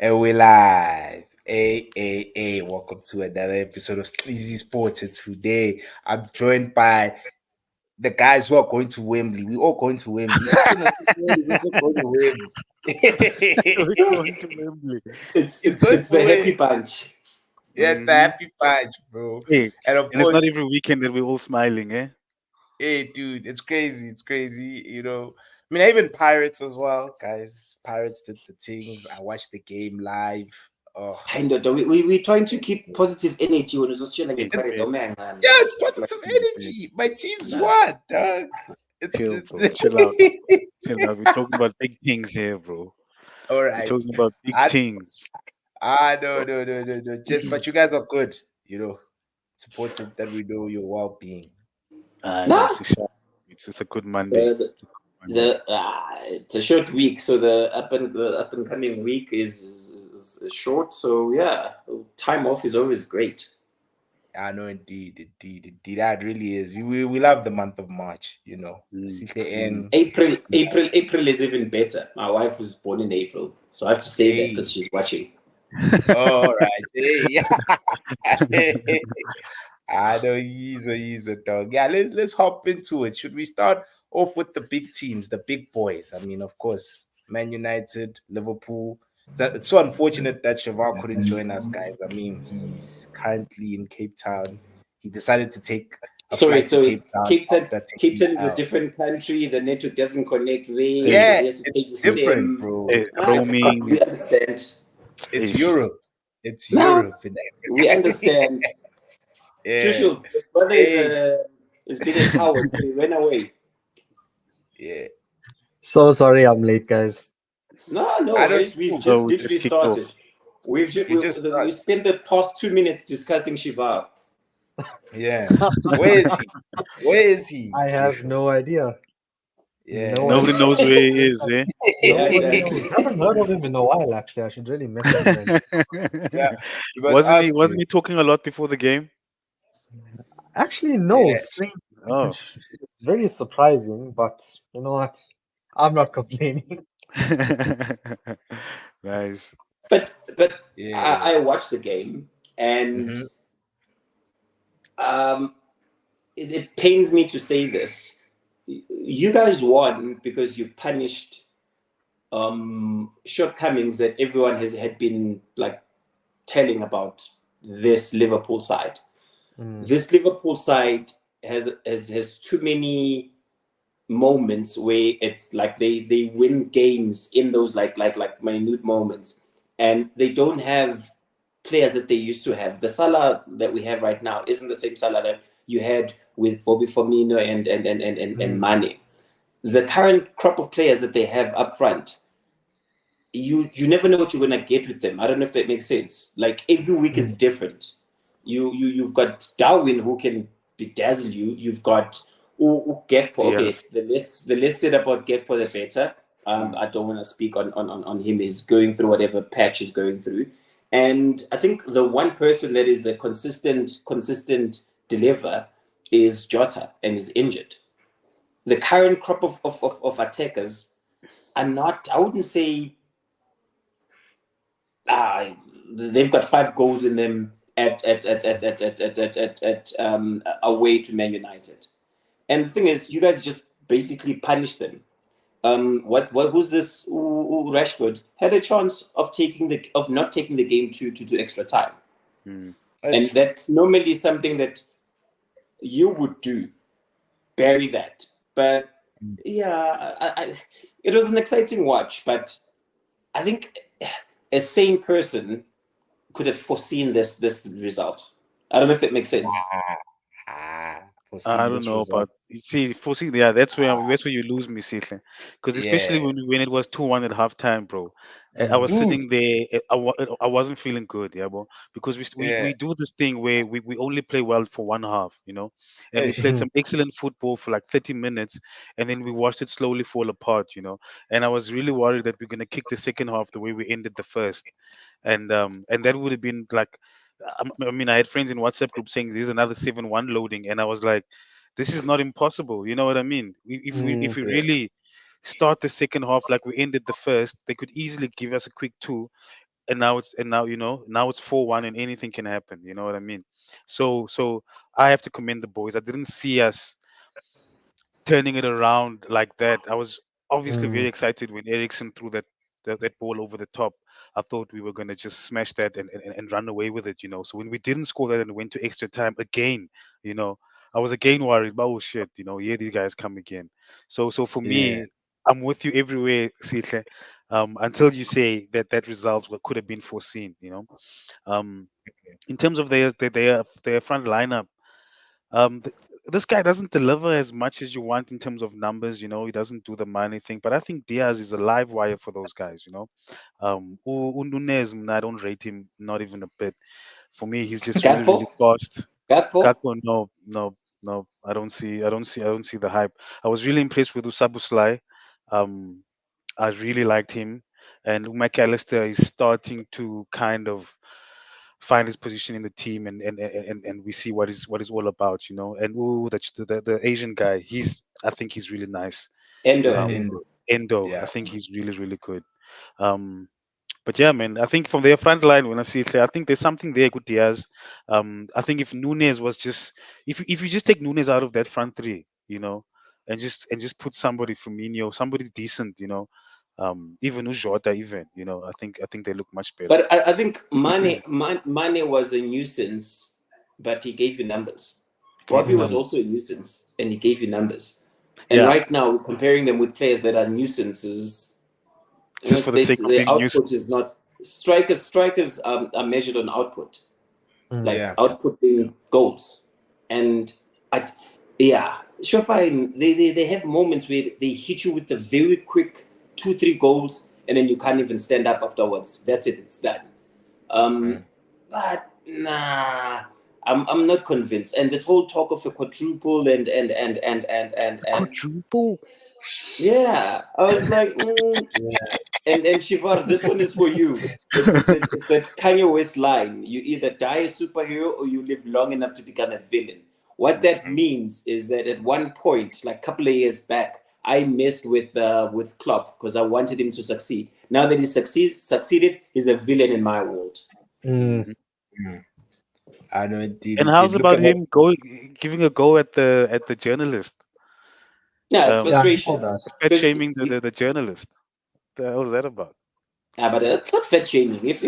And we live. Hey, welcome to another episode of Sleazy Sports. And today I'm joined by the guys who are going to Wembley. We all going to Wembley. Listen, is also going to Wembley. We're going to Wembly. It's going It's to the happy Wembley. bunch. Yeah, it's the Hmm. happy patch, bro. Hey, And of and it's not course, every weekend that we're all smiling, eh? hey, dude, it's crazy. It's crazy. I mean, even Pirates as well, guys. Pirates did the things. I watched the game live. Oh, And we're trying to keep positive energy when it's just like it, Pirates. Yeah, Oh man, yeah, it's like, positive energy. My team's nah. won, dog. chill, bro. It's Chill out. Chill out. We're talking about big things here, bro. all We're right. talking about big I things. no. Just but you guys are good. It's important that we know your well-being. I know, Nah, Sisha. It's a good Monday. the It's a good Monday. it's a short week, so the up and coming week is short. So yeah, time off is always great. I know, indeed. That really is. We love the month of March. Mm, mm. CTN. April is even better. My wife was born in April, so I have to say that Hey, because she's watching. all right. Hey, I know he's a dog. Yeah, let's hop into it. Should we start off with the big teams, the big boys? I mean, of course, Man United, Liverpool. It's so unfortunate that Cheval couldn't join us, guys. I mean, he's currently in Cape Town. He decided to take a Sorry, flight to so Cape Town Cape Town, after Cape taking Town is a L. different country. The network doesn't connect there Hey, because Yeah, he has to pay it's the different, SIM. bro. It's roaming. we understand. It's Ish. Europe. It's Now Europe in we Africa. understand. Yeah. Joshua, your brother Hey. is being a coward, so he ran away. Yeah. So sorry I'm late, guys. No, no I know it's worries. We've cool. just Oh, we just literally kicked started. off. We just We spent the past 2 minutes discussing Shiva. yeah. Where is he? Where is he, I have Joshua? no idea. Yeah. No Nobody idea. knows where he is, eh? Yeah, Nobody that's knows. Haven't heard of him in a while, actually. I should really message him and Yeah. You must wasn't he? ask Wasn't him. he talking a lot before the game? actually no, Yeah. strange. Oh, It's very surprising, but you know what? I'm not complaining. nice. but Yeah. I watched the game and Mm-hmm. um it pains me to say this. You guys won because you punished shortcomings that everyone had been like telling about this Liverpool side. Mm, This Liverpool side has too many moments where it's like they win games in those like minute moments, and they don't have players that they used to have. The Salah that we have right now isn't the same Salah that you had with Bobby Firmino and mm, Mane. The current crop of players that they have up front, you never know what you're gonna get with them. I don't know if that makes sense. Like every week is mm, different. You've got Darwin who can bedazzle you. You've got Gekpo. Okay, Yes. the less said about Gekpo, the better. I don't want to speak on him. He's going through whatever patch he's going through, and I think the one person that is a consistent deliver is Jota, and is injured. The current crop of attackers are not. I wouldn't say ah, they've got 5 goals in them at away to Man United. And the thing is, you guys just basically punish them. What who's this? Rashford had a chance of not taking the game to extra time, Mm. and Ish. that's normally something that you would do. Bury that, but yeah, it was an exciting watch. But I think a sane person could have foreseen this result. I don't know if that makes sense. I Foreseen don't this know, result. but you see, foresee, yeah, that's where you lose me, Sihle. Because especially Yeah. when it was 2-1 at halftime, bro. I was mm, Dude. sitting there. I wasn't feeling good, yeah, bro. Because we Yeah. do this thing where we only play well for one half, and we Ish. played mhm, some excellent football for like 30 minutes, and then we watched it slowly fall apart. And I was really worried that we're gonna kick the second half the way we ended the first, and that would have been like, I mean, I had friends in WhatsApp group saying there's another 7-1 loading, and I was like, this is not impossible. You know what I mean? If mm, we Yeah. really start the second half like we ended the first, they could easily give us a quick two, now it's 4-1 and anything can happen. You know what I mean? So I have to commend the boys. I didn't see us turning it around like that. I was obviously very Mm. excited when Ericsson threw that ball over the top. I thought we were going to just smash that and run away with it, you know. So when we didn't score that and went to extra time again, you know, I was again worried. Oh shit, you know, here these guys come again. So for Yeah. me, I'm with you everywhere, Sihle. Until you say that that result could have been foreseen, you know. Um, in terms of their front lineup, th- this guy doesn't deliver as much as you want in terms of numbers. You know, he doesn't do the money thing. But I think Diaz is a live wire for those guys. You know, Nunez, I don't rate him not even a bit. For me, he's just really, Gakpo, really fast. Gakpo. Gakpo, no. I don't see the hype. I was really impressed with Usabuslai. Um, I really liked him, and McAllister is starting to kind of find his position in the team, and we see what is all about, you know. And the Asian guy, I think he's really nice. Yeah. Endo. Um, Indo. Endo, I Yeah. think he's really really good. Um, but yeah, man, I think from their front line, when I see it, clear, I think there's something there with Diaz. I think if Nunes was just, if you just take Nunes out of that front three, you know, and just put somebody Firmino, somebody decent, you know, even Ujota, even, you know, I think they look much better. But I think Mane was a nuisance, but he gave you numbers. Gave Robbie you was Mm. also numbers. a nuisance, and he gave you numbers. And Yeah, right now, comparing them with players that are nuisances, just for the sake of the being output is nuisance. not strikers are measured on output, Mm. like Yeah. outputting goals. And I, yeah, sure fine. They have moments where they hit you with the very quick 2 3 goals, and then you can't even stand up afterwards. That's it. It's done. Um, Mm. but nah, I'm not convinced. And this whole talk of a quadruple and Quadruple. yeah, I was like, Yeah. and Shivar, this one is for you. It's that Kanye West line. You either die a superhero or you live long enough to become a villain. What that Mhm. means is that at one point, like a couple of years back, I messed with Klopp because I wanted him to succeed. Now that he succeeded, he's a villain in my world. Mm. Mhm. Mm. I know it did. And It how's did. Look about at what. him giving a go at the journalist, Yeah, it's um, Yeah, he still frustration does. fat because shaming the journalist? The hell's that about? yeah, but it's not fat shaming. If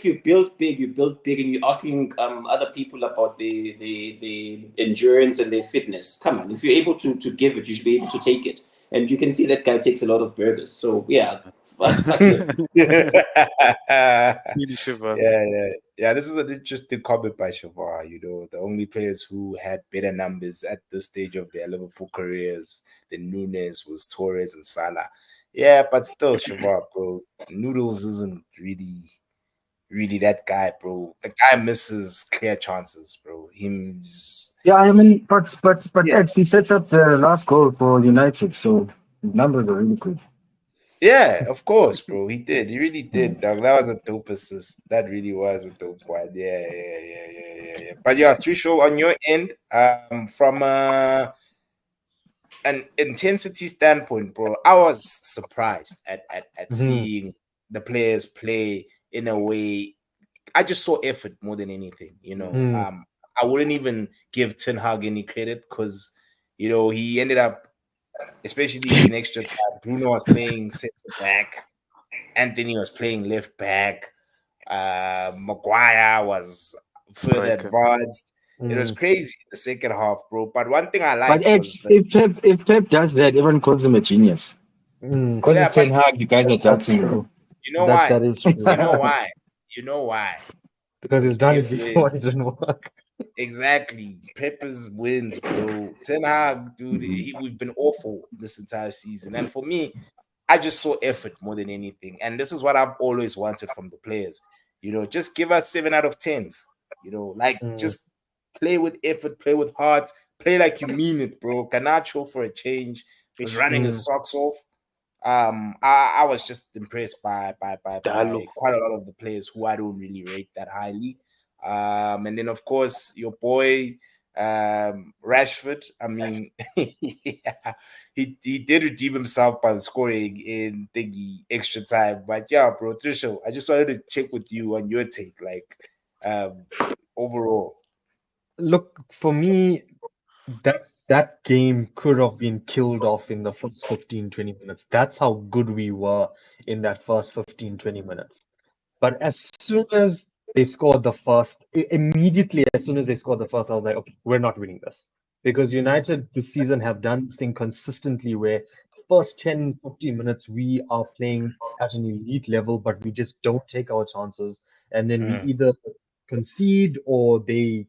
you build big, you build big, and you're asking other people about the endurance and their fitness. Come on, if you're able to give it, you should be able to take it. And you can see that guy takes a lot of burgers. So yeah, fuck him. Yeah. Really, Shiva. Yeah. Yeah. This is an interesting comment by Shavar. You know, the only players who had better numbers at this stage of their Liverpool careers than Nunes was Torres and Salah. Yeah, but still, Shavar, bro, Noodles isn't really that guy, bro. The guy misses clear chances, bro. Yeah, I mean, but Yeah. X, he sets up the last goal for United, so his numbers are really good. Yeah, of course, bro. He did. He really did, dog. That was a dope assist. That really was a dope one. Yeah. But yeah, three show on your end, from an intensity standpoint, bro, I was surprised at Mm-hmm. seeing the players play in a way. I just saw effort more than anything, you know. Mm. I wouldn't even give Ten Hag any credit because, you know, he ended up, especially in extra time, Bruno was playing center back, Anthony was playing left back, Maguire was further Striker. advanced. It was Mm. crazy the second half, bro. But one thing I But liked was X, the if Pep does that, everyone calls him a genius. Because yeah, it's but Ten Hag, you guys are that's judging true. him. You know That why? is You true. know why? You know why? Because he's Because done Pep it before, it wins. didn't work. Exactly. Peppers wins, bro. Ten Hag, dude, we've been awful this entire season. And for me, I just saw effort more than anything. And this is what I've always wanted from the players. You know, just give us 7 out of 10s. You know, like Mm. just play with effort, play with heart, play like you mean it, bro. Ganacho for a change was Ish. running his Mm. socks off. I was just impressed Dalo. by quite a lot of the players who I don't really rate that highly. And then of course your boy, Rashford, I mean, yeah, he did redeem himself by scoring in thingy extra time. But yeah, bro, Trisha, I just wanted to check with you on your take, like um overall. Look, for me, that game could have been killed off in the first 15, 20 minutes. That's how good we were in that first 15, 20 minutes. But as soon as they scored the first, immediately as soon as they scored the first, I was like, okay, we're not winning this. Because United this season have done this thing consistently where the first 10, 15 minutes we are playing at an elite level, but we just don't take our chances. And then we Mm, either concede or they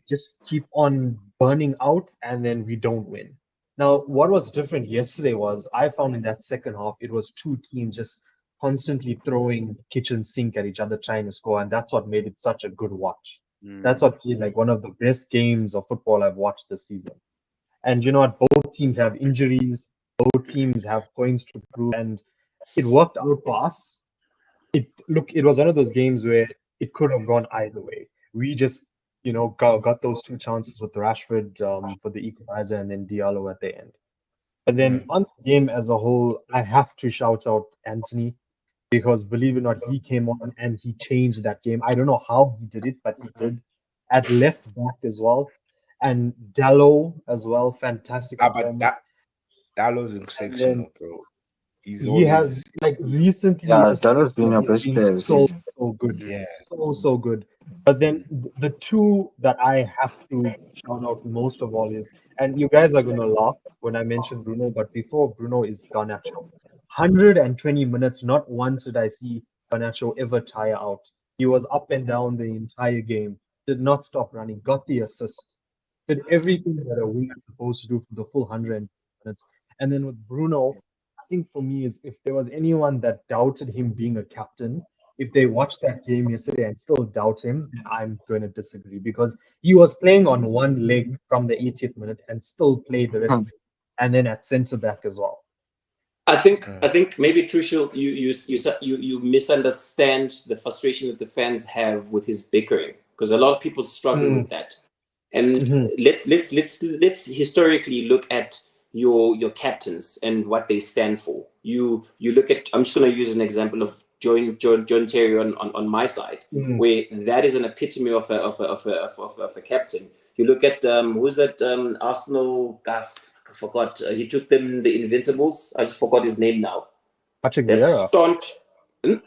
just keep on burning out and then we don't win. Now, what was different yesterday was I found in that second half, it was two teams just constantly throwing the kitchen sink at each other trying to score, and that's what made it such a good watch. That's Mm. what made like one of the best games of football I've watched this season. And you know what? Both teams have injuries, both teams have points to prove, and it worked out for us. It was one of those games where it could have gone either way. We just, got those two chances with Rashford for the equalizer and then Diallo at the end. But then mm, on the game as a whole, I have to shout out Anthony because believe it or not, he came on and he changed that game. I don't know how he did it, but he mm. did. At left back as well. And Dallo as well, fantastic But performance. that was And then exceptional, bro. He's he has always like he's recently, Yeah, that has been especially, your he's best been player this so season. so good, yeah. so good. But then the two that I have to shout out most of all is, and you guys are gonna laugh when I mention Bruno, but before Bruno is Garnacho. 120 minutes, not once did I see Garnacho ever tire out. He was up and down the entire game, did not stop running, got the assist, did everything that a winger is supposed to do for the full 100 minutes. And then with Bruno, I think for me is if there was anyone that doubted him being a captain, if they watched that game yesterday and still doubt him, then I'm going to disagree because he was playing on one leg from the 80th minute and still played the rest of it, and then at centre back as well. I think maybe Trushil, you misunderstand the frustration that the fans have with his bickering because a lot of people struggle Mm, with that. And mhm, let's historically look at your captains and what they stand for. You look at, I'm just going to use an example of John Terry on my side, mm. where that is an epitome of a captain. You look at who's that Arsenal guy? I forgot. He took them the Invincibles. I just forgot his name now. Patrick That Vieira, staunch.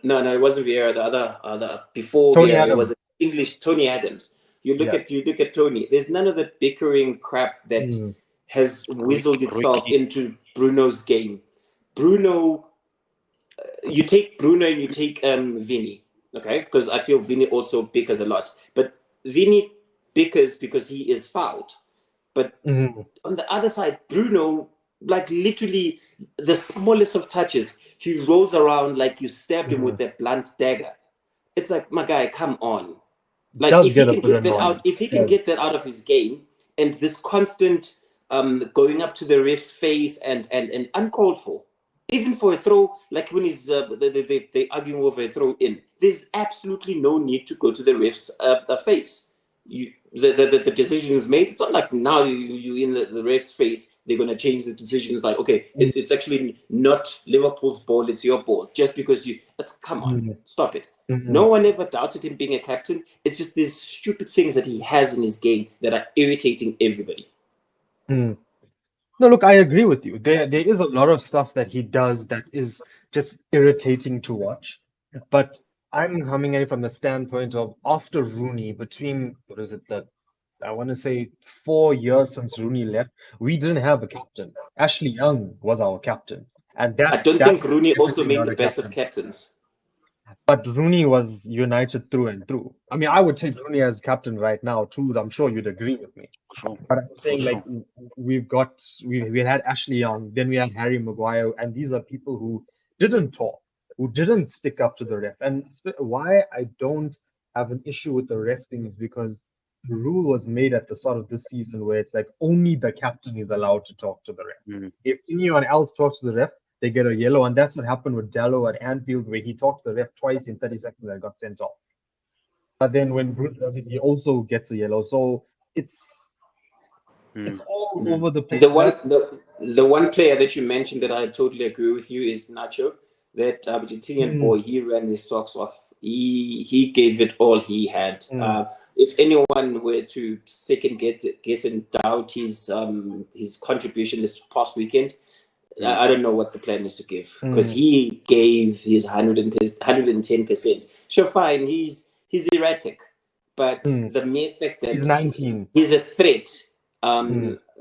No, it wasn't Vieira. The other before Tony Vieira, it Adams. was English Tony Adams. Yeah. You look at Tony. There's none of the bickering crap that Mm, has whistled itself Ricky. into Bruno's game. Bruno, you take Bruno and you take Vinny, okay? Because I feel Vinny also bickers a lot, but Vinny bickers because he is fouled. But mm, on the other side, Bruno, like literally the smallest of touches, he rolls around like you stabbed him with mm. that blunt dagger. It's like, my guy, come on. Like Does if he get a can bit get that out, annoying. if he can Does. get that out of his game, and this constant going up to the ref's face and uncalled for, even for a throw, like when he's they arguing over a throw in, there's absolutely no need to go to the ref's face. The decision is made. It's not like now you in the ref's face, they're going to change the decision. It's like, okay, Mm, it's actually not Liverpool's ball, it's your ball. Just because that's, come on, mm, stop it. No mm, one ever doubted him being a captain. It's just these stupid things that he has in his game that are irritating everybody. mm. No, look, I agree with you. There is a lot of stuff that he does that is just irritating to watch. But I'm coming at it from the standpoint of after Rooney, between what is it that I want to say 4 years since Rooney left, we didn't have a captain. Ashley Young was our captain, and I that don't think that's Rooney also definitely made not the a best of captain. captains. But Rooney was United through and through. I mean, I would take Rooney as captain right now too. I'm sure you'd agree with me. For sure. But I'm For saying like sure. we had Ashley Young, then we had Harry Maguire, and these are people who didn't talk, who didn't stick up to the ref. And why I don't have an issue with the ref thing is because the rule was made at the start of this season where it's like only the captain is allowed to talk to the ref. Mm. If anyone else talks to the ref, they get a yellow, and that's what happened with Dallo at Anfield, where he talked to the ref twice in 30 seconds and got sent off. But then when Bruno does it, he also gets a yellow. So it's It's all over the place. The one player that you mentioned that I totally agree with you is Nacho. That Argentinian boy, he ran his socks off. He gave it all he had. If anyone were to second guess and doubt his contribution this past weekend, I don't know what the plan is to give, because he gave his 110%. Sure, fine, he's erratic, but the mere fact that He's 19. he's a threat,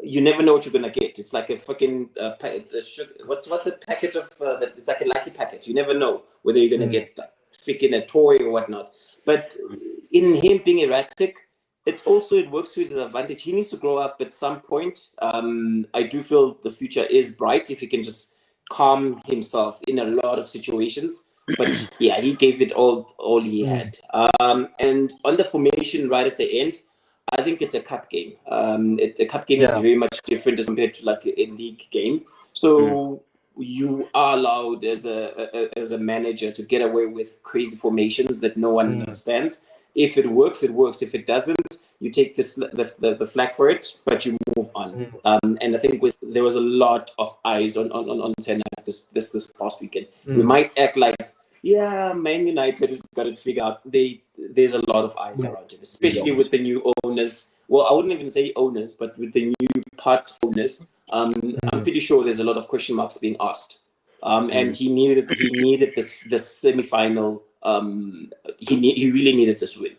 you never know what you're gonna get. It's like a fucking what's a packet of that? It's like a lucky packet. You never know whether you're gonna get like, freaking a toy or whatnot. But in him being erratic, it works to his advantage. He needs to grow up at some point. I do feel the future is bright if he can just calm himself in a lot of situations. But yeah, he gave it all he had. And on the formation right at the end, I think it's a cup game. A cup game is very much different as compared to like a league game. So you are allowed as a manager to get away with crazy formations that no one understands. If it works, it works. If it doesn't, you take the flag for it, but you move on. And I think there was a lot of eyes on Ten Hag this past weekend. We might act like, yeah, Man United has got it figured out. There's a lot of eyes around him, especially with the new owners. Well, I wouldn't even say owners, but with the new part owners, I'm pretty sure there's a lot of question marks being asked. And he needed this semi-final. He really needed this win.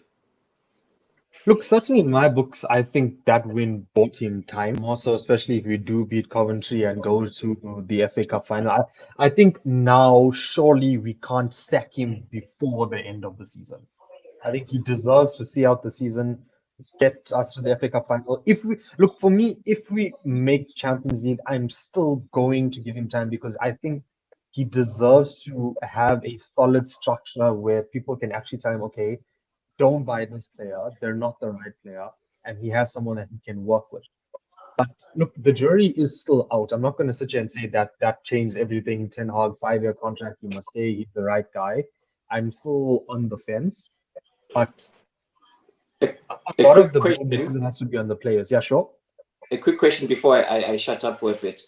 Look, certainly in my books, I think that win bought him time. Also, especially if we do beat Coventry and go to the FA Cup final. I think now, surely we can't sack him before the end of the season. I think he deserves to see out the season, get us to the FA Cup final. For me, if we make Champions League, I'm still going to give him time because I think he deserves to have a solid structure where people can actually tell him, okay, don't buy this player. They're not the right player. And he has someone that he can work with. But look, the jury is still out. I'm not going to sit here and say that changed everything. Ten Hag, 5-year contract, he must stay. He's the right guy. I'm still on the fence. But a lot of the blame this season has to be on the players. Yeah, sure. A quick question before I shut up for a bit.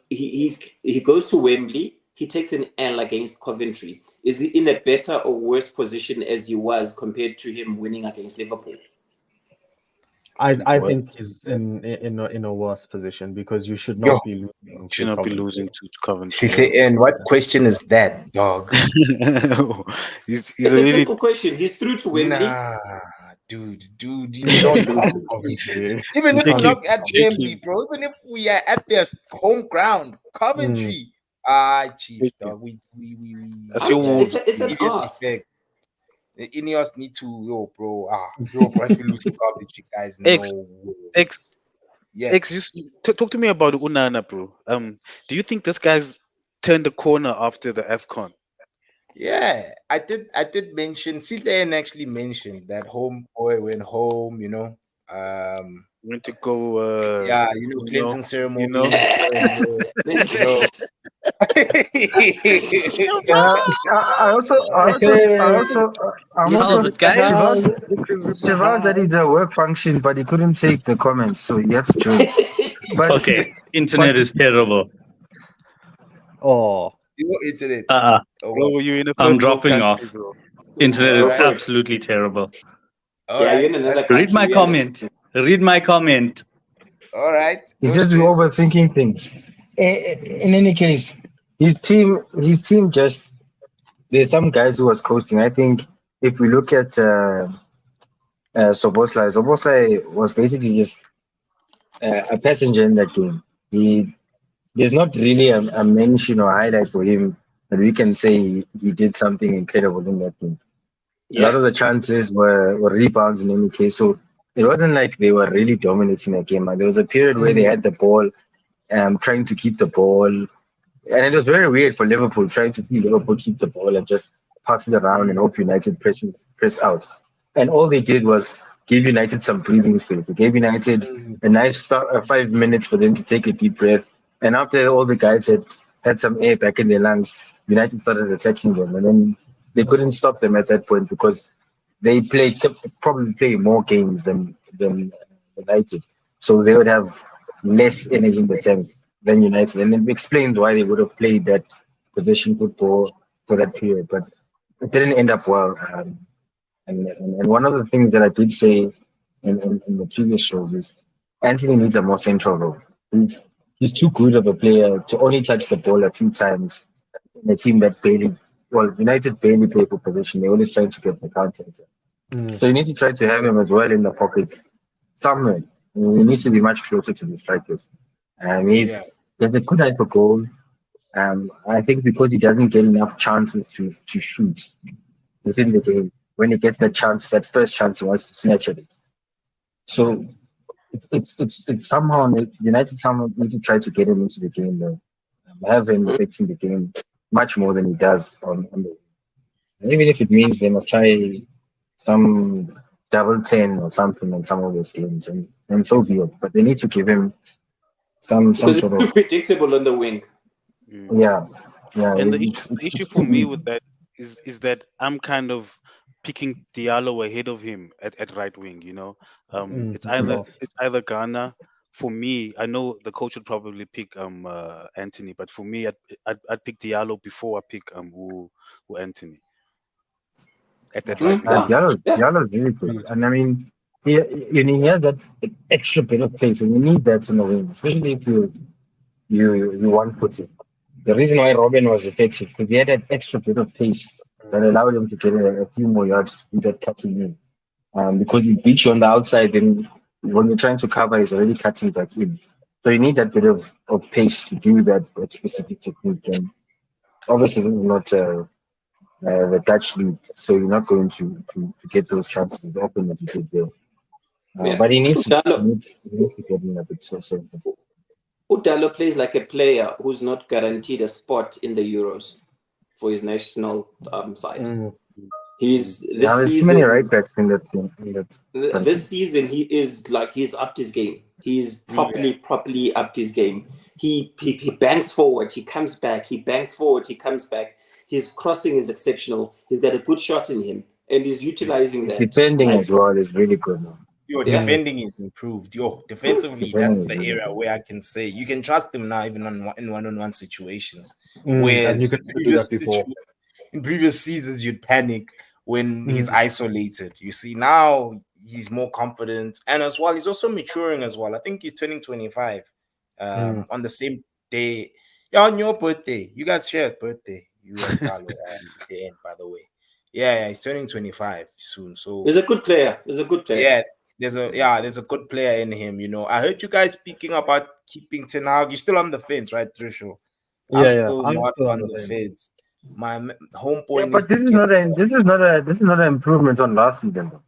He goes to Wembley. He takes an L against Coventry. Is he in a better or worse position as he was compared to him winning against Liverpool? I think he's in a worse position because you should not be losing. Should not be losing to Coventry. And what question is that, dog? It's a simple question. He's through to Wembley. Nah, dude, you don't lose to Coventry. Even if we're not at Wembley, bro. Even if we are at their home ground, Coventry. Chief, dog. That's your Wolves. It's an ask. The Ineos need to, bro. If you lose to Coventry, guys, no way. Talk to me about Unana, bro. Do you think this guy's turned the corner after the AFCON? Yeah, I did mention. Silen actually mentioned that homeboy went home. Went to go. Cleansing ceremony. I'm also How's it, guys? Sivan said it's a work function, but he couldn't take the comments, so he had to join. But Okay, internet is terrible. Oh, Your internet. Bro, you in a I'm first world dropping country, off. bro. Internet is Alright. absolutely terrible. You're in another country. Read my comment. Read my comment. All right. he says we're overthinking things. In any case, his team just, there's some guys who was coasting. I think if we look at Soboslai was basically just a passenger in that game. There's not really a mention or highlight for him that we can say he did something incredible in that game. A lot of the chances were rebounds in any case. So it wasn't like they were really dominating that game. There was a period where they had the ball, trying to keep the ball. And it was very weird for Liverpool, trying to see Liverpool keep the ball and just pass it around and hope United press out. And all they did was give United some breathing space. They gave United a nice 5 minutes for them to take a deep breath. And after all the guys had some air back in their lungs, United started attacking them. And then they couldn't stop them at that point because they probably play more games than United. so they would have less energy in the tank than United, and it explains why they would have played that position football for that period, but it didn't end up well. And one of the things that I did say in the previous shows is Anthony needs a more central role. He's too good of a player to only touch the ball a few times in a team that barely, well, United barely play for position. They're always trying to get the counter attack. Mm. So you need to try to have him as well in the pockets somewhere. He needs to be much closer to the strikers. Yeah. He has a good eye for goal. I think because he doesn't get enough chances to shoot within the game, when he gets that chance, that first chance, he wants to snatch at it. So it's somehow United somehow need to try to get him into the game though. Have him affecting the game much more than he does on the. And even if it means they must try some double 10 or something in some of those games, and so be it. But they need to give him some Because sort it's too of predictable on the wing. yeah. And the It's, issue, the it's, issue it's for too me easy. with that is that I'm kind of picking Diallo ahead of him at right wing. It's either Myself. Ghana. For me, I know the coach would probably pick Anthony, but for me, I'd pick Diallo before I pick Anthony at that right wing Yeah, position. yeah. Diallo is really good, and I mean, he has that extra bit of pace, and you need that in the wing, especially if you want footing. The reason why Robin was effective because he had that extra bit of pace that allowed him to get a few more yards to do that cutting in. Because he beats you on the outside, and when you're trying to cover, he's already cutting back in. So you need that bit of pace to do that specific technique. And obviously, this is not the Dutch league, so you're not going to get those chances as often as you did there. Yeah. But he needs to Udalo, get in a bit so. Udalo plays like a player who's not guaranteed a spot in the Euros for his national side. Mm. He's Now this there's too many right season. backs in that team. In that country. This season, he's upped his game. He's properly upped his game. He bangs forward. He comes back. He bangs forward. He comes back. His crossing is exceptional. He's got a good shot in him, and he's utilizing His that. defending Like, as well is really good now. Your Yeah. defending is improved. Defensively, Defending that's is the really area good. where I can say you can trust him now, even in one-on-one situations. And you Whereas could do that before. in previous seasons, you'd panic when he's Mm. isolated. You see, now he's more confident, and as well, he's also maturing as well. I think he's turning 25 on the same day. Yeah, on your birthday. You guys share a birthday. You and Carlo, at the end, by the way. Yeah, he's turning 25 soon. So he's a good player. He's a good player. yeah, there's a good player in him. I heard you guys speaking about keeping Ten Hag. You're still on the fence, right, Trisho? I'm Yeah, still I'm not still on the fence. My home Yeah, point but is to get. this is not an improvement on last season. Though.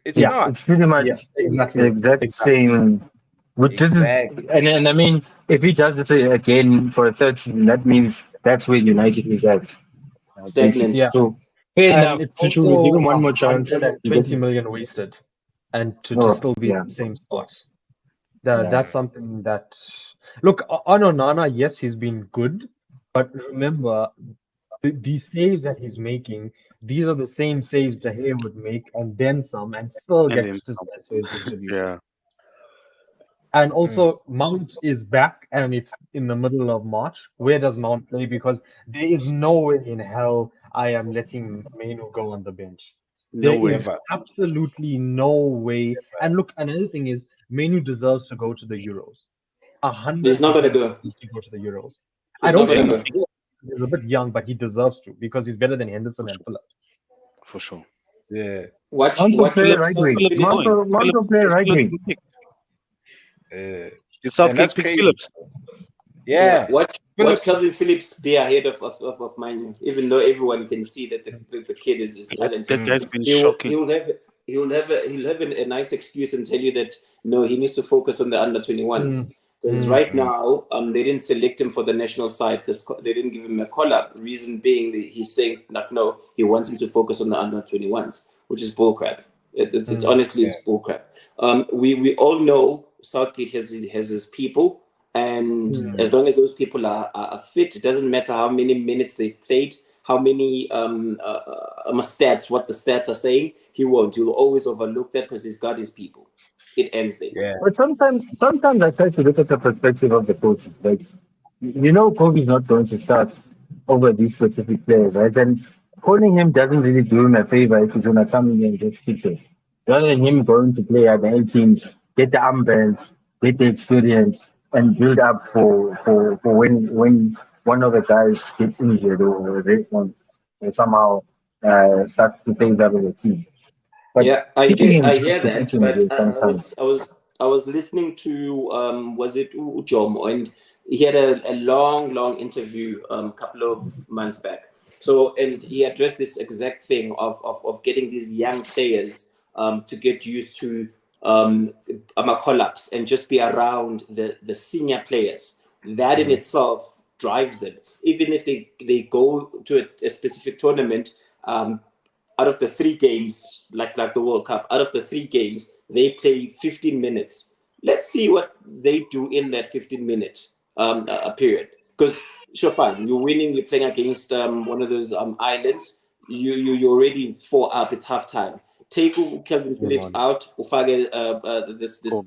It's Yeah, not It's pretty much Yeah, exactly. the exact same. Which this is, exactly. and I mean, if he does it again for a third season, that means that's where United is at. Stagnant. Basically. Yeah. So fair And enough. it's True, we give also him one more chance. 120 million wasted, and to Oh, still be yeah. in the same spot. Yeah. That's something that. Look, on Onana, yes, he's been good, but remember, these saves that he's making, these are the same saves De Gea would make, and then some, and still And get then criticized for his distribution. Yeah. And also, Mount is back, and it's in the middle of March. Where does Mount play? Because there is no way in hell I am letting Menu go on the bench. No There way. is absolutely no way. And look, another thing is, Menu deserves to go to the Euros. 100% He's not gonna go. needs to go to the Euros. He's I don't not gonna think go. he's a bit young, but he deserves to because he's better than Henderson and Philip. For sure. Yeah. Watch Mount will play Philip right wing. Phillips. Mount will play right wing. Did Southgate that's pick crazy. Phillips? Yeah. Watch Phillips- Calvin Phillips be ahead of Manu, even though everyone can see that the kid is talented. That guy's been He'll shocking. he'll have a nice excuse and tell you that no, he needs to focus on the under 21s. Because right now, they didn't select him for the national side. They didn't give him a call-up. Reason being that he's saying like no, he wants him to focus on the under 21s, which is bullcrap. It's honestly it's bullcrap. We all know Southgate has his people, and as long as those people are fit, it doesn't matter how many minutes they've played, how many stats, what the stats are saying. He won't. He will always overlook that because he's got his people. it ends there. Yeah. But sometimes I try to look at the perspective of the coaches. Like, Kobe's not going to start over these specific players, right? And calling him doesn't really do him a favor if he's going to come in and just sit there. Rather than him going to play at the 18s, get the armbands, get the experience, and build up for when one of the guys gets injured or somehow starts to phase out of the team. But Yeah, picking him I just hear to that, pick him but there sometimes. I was listening to was it Jomo, and he had a long interview couple of months back. So and he addressed this exact thing of getting these young players to get used to a collapse and just be around the senior players. That in itself drives them. Even if they go to a specific tournament, out of the 3 games, like the World Cup, out of the 3 games, they play 15 minutes. Let's see what they do in that 15-minute period. Because sure, fine, you're winning, you're playing against one of those islands. You're already 4 up. It's halftime. Take Kelvin Phillips out. Ufage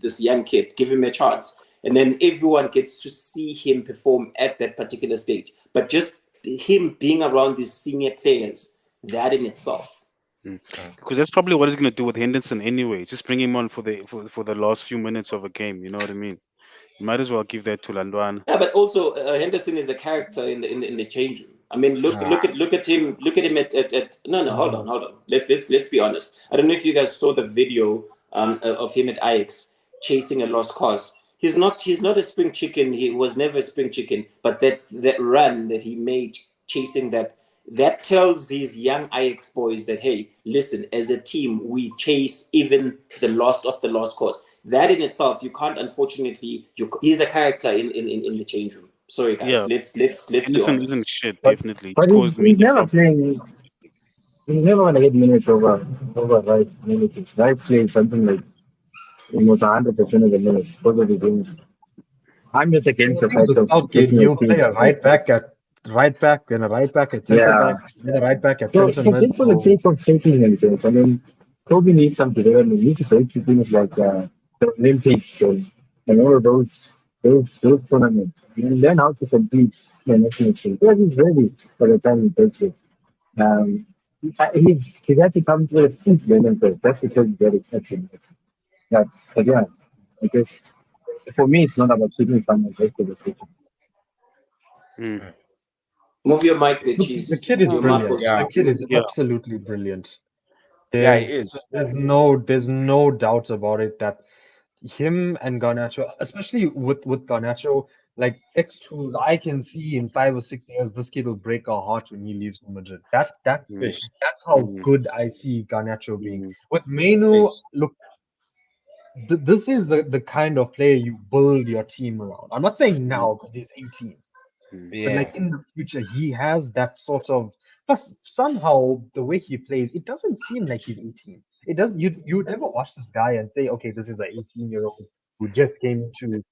this young kid. Give him a chance, and then everyone gets to see him perform at that particular stage. But just him being around these senior players, that in itself. Because that's probably what he's going to do with Henderson anyway. Just bring him on for the last few minutes of a game. You know what I mean? You might as well give that to Landwan. Yeah, but also Henderson is a character in the change room. I mean, look at him at no, hold on. Let's be honest. I don't know if you guys saw the video of him at Ajax chasing a lost cause. He's not a spring chicken. He was never a spring chicken. But that run that he made chasing that tells these young Ajax boys that, hey, listen, as a team, we chase even the lost of the lost cause. That in itself, you can't, unfortunately, he's a character in the change room. Sorry, guys. Yeah. Let's be Henderson honest. isn't shit, But definitely. He's but caused the he's media never problem. playing. He's never gonna get minutes over right minutes. Right playing something like almost 100% of the minutes because of his injury. I'm just against The the things fact with of Southgate, getting a he'll team. play a right back, then a right back at centre Yeah. back, then a right back at So centre for mid. just for the So sake of taking himself, I mean, Kobe needs some development. He needs to play to things like the Olympics and all of those tournaments. And learn how to compete in the national team. Because he's ready for the time he takes it. Um, he's had to come to a steep learning curve. That's because he's very exceptional. Yeah, but yeah, because for me, it's not about keeping someone just for the sake of Mm. Move your mic, there, the cheese. kid is You're brilliant. muffled. Yeah. The kid is Yeah. absolutely brilliant. Yeah, he There's is. there's no doubts about it that him and Garnacho, especially with Garnacho, like X2, I can see in 5 or 6 years this kid will break our heart when he leaves Madrid. That's Mm. Fish. that's how Mm. good I see Garnacho being. Mm. With Menu, Fish. look, this is the kind of player you build your team around. I'm not saying now because he's 18, but Yeah. like in the future, he has that sort of. Plus, somehow the way he plays, it doesn't seem like he's 18. It does. You never watch this guy and say, okay, this is an 18-year-old who just came into his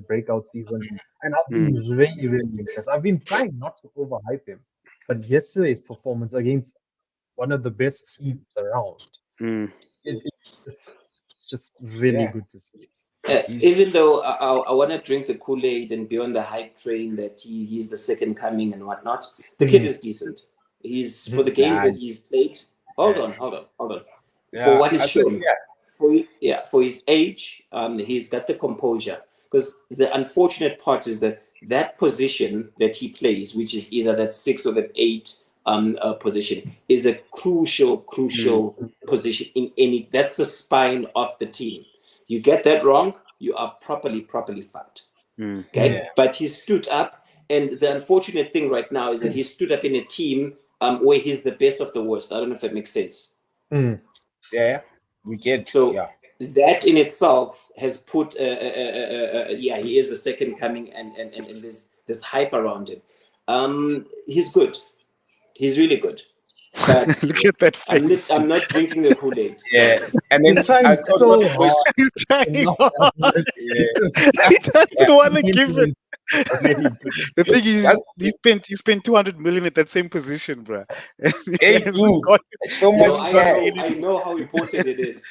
breakout season. And I've been Mm. really impressed. I've been trying not to overhype him, but yesterday's performance against one of the best teams around, Mm. it's just really Yeah. good to see. He's Even though I want to drink the Kool-Aid and be on the hype train that he's the second coming and whatnot, the kid is decent. He's for the games yeah, that he's played. Hold on. For yeah. what I is said shown, for his age, he's got the composure. Because the unfortunate part is that position that he plays, which is either that 6 or that 8 position, is a crucial position in any. That's the spine of the team. You get that wrong, you are properly fucked. Mm. Okay, Yeah. but he stood up, and the unfortunate thing right now is that he stood up in a team where he's the best of the worst. I don't know if that makes sense. Mm. Yeah. We get you. So Yeah. that in itself has put, he is the second coming, and there's hype around him. He's good. He's really good. But Look at that face. I'm not drinking the Kool-Aid. Yeah. And then He's trying I got so one question. hard. He's trying No, hard. Yeah. He doesn't want to give it. Very good. The thing is, That's he spent 200 million at that same position, bro. hey dude. So No, much cash. I know how important it is.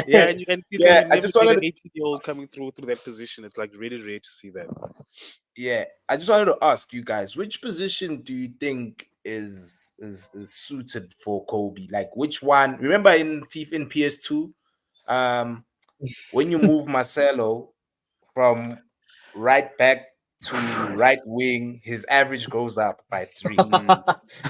Yeah, and FIFA, Yeah, you I never just get wanted an to 18-year-old coming through that position. It's like really rare to see that. yeah, I just wanted to ask you guys, which position do you think is suited for Kobe? Like which one? Remember in FIFA in PS2, um, when you move Marcelo from right back to right wing, his average goes up by 3. Mm.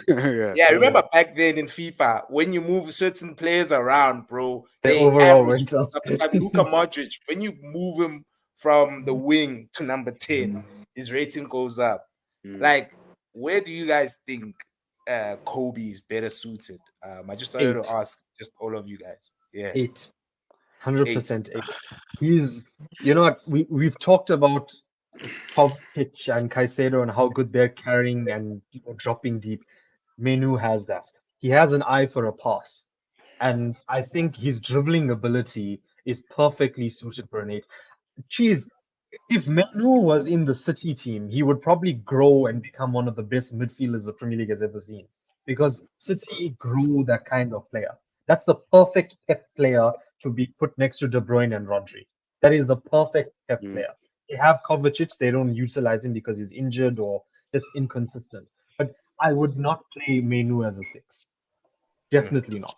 Yeah. Yeah, I Yeah. remember back then in FIFA, when you move certain players around, bro, The they overall average went goes up. up. It's like Luka Modric. When you move him from the wing to number 10, his rating goes up. Mm. Like, where do you guys think Kobe is better suited? I just wanted to Eight. ask just all of you guys. Yeah, Eight. eight. 100% eight. He's, you know what, we've talked about Kovacic and Caicedo and how good they're carrying and dropping deep. Menu has that. He has an eye for a pass. And I think his dribbling ability is perfectly suited for an eight. Geez, if Menu was in the City team, he would probably grow and become one of the best midfielders the Premier League has ever seen. Because City grew that kind of player. That's the perfect Pep player to be put next to De Bruyne and Rodri. That is the perfect Pep Mm. player. They have Kovacic, they don't utilize him because he's injured or just inconsistent. But I would not play Menu as a six. Mm. Definitely not.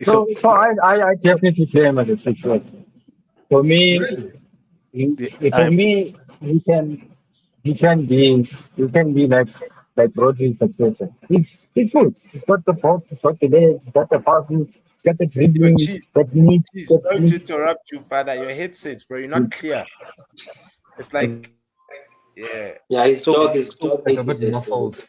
So I definitely play him as a six. For me, Really? the, for I me, he can be like Rodri's successor. It's good. He's got the pulse, he's got the legs, he's got the passing, he's got the Yo, dribbling cheese, that he needs. cheese. Sorry to interrupt you, father. Your headsets, bro. You're not clear. It's like, yeah, Yeah, so his so dog Like ate a his bit muffled. headphones.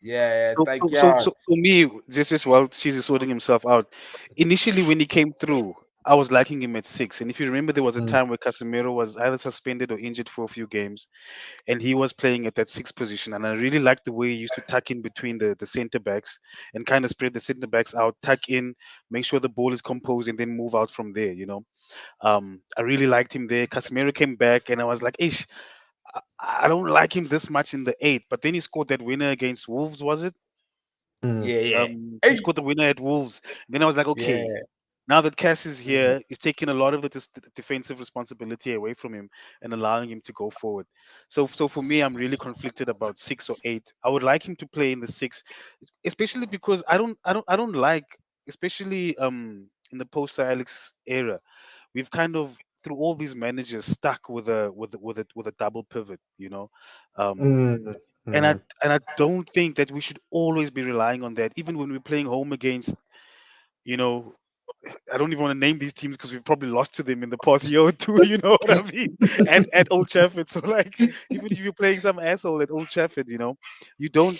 yeah. It's so like, so so, yeah, so for me, just while she's sorting himself out, initially when he came through, I was liking him at 6. And if you remember, there was a Mm, time where Casemiro was either suspended or injured for a few games, and he was playing at that 6 position. And I really liked the way he used to tuck in between the center backs and kind of spread the center backs out, tuck in, make sure the ball is composed, and then move out from there. I really liked him there. Casemiro came back, and I was like, ish. I don't like him this much in the 8, but then he scored that winner against Wolves, was it? mm, yeah. He Hey, scored the winner at Wolves. And then I was like, okay, yeah. now that Cass is Mm, here, he's taking a lot of the defensive responsibility away from him and allowing him to go forward. So for me, I'm really conflicted about 6 or 8. I would like him to play in the 6, especially because I don't like, especially in the post Sir Alex era, we've kind of through all these managers stuck with a double pivot, um, mm, and I mm. and I don't think that we should always be relying on that, even when we're playing home against, you know, I don't even want to name these teams because we've probably lost to them in the past year or two. You know what I mean? At Old Trafford. So like, even if you're playing some asshole at Old Trafford, you don't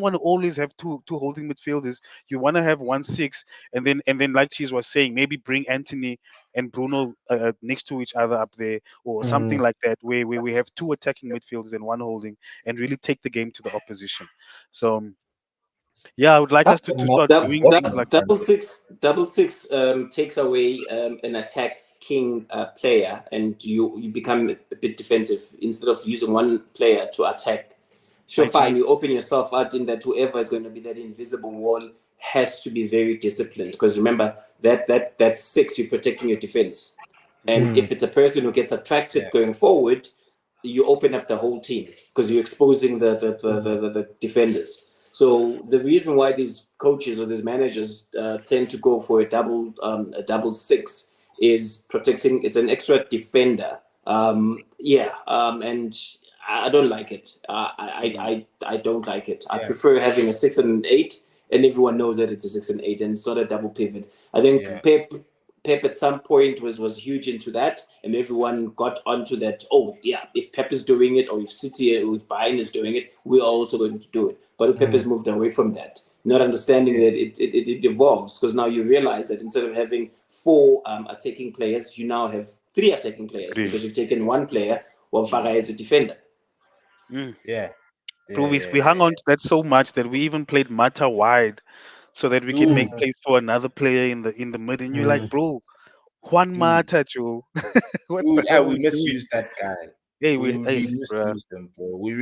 want to always have two holding midfielders. You want to have 1 6, and then like Cheese was saying, maybe bring Anthony and Bruno next to each other up there, or something Mm. like that, where we have two attacking midfielders and one holding, and really take the game to the opposition. So yeah, I would like us That's to not start a doing bad things like that. Double six, takes away an attacking player, and you become a bit defensive instead of using one player to attack. I Sure, fine. agree. You open yourself out in that whoever is going to be that invisible wall has to be very disciplined, because remember that 6, you're protecting your defense, and Mm, if it's a person who gets Yeah. attracted going forward, you open up the whole team because you're exposing mm, the defenders. So the reason why these coaches or these managers tend to go for a double 6 is protecting. It's an extra defender. And I don't like it. Mm, I don't like it. I Yeah. prefer having a 6 and an 8, and everyone knows that it's a 6 and 8, and it's not a double pivot. I Yeah. think Pep at some point was huge into that, and everyone got onto that. Oh yeah, if Pep is doing it, or if City or if Bayern is doing it, we're also going to do it. But Pep has mm, moved away from that, not understanding Yeah. that it evolves, because now you realize that instead of having 4 attacking players, you now have 3 attacking players, agree. because you've taken one player while Mm, Farah is a defender. mm. Yeah. Bro, Yeah. we Yeah. hung on to that so much that we even played Mata wide so that we can make Dude. mm, place for another player in the mid. And you're like, mm. bro, Juan Dude. Mata, Joe. What the Dude. Yeah, hell are we we doing? misused that guy. Hey, We bruh, misused him, bro. We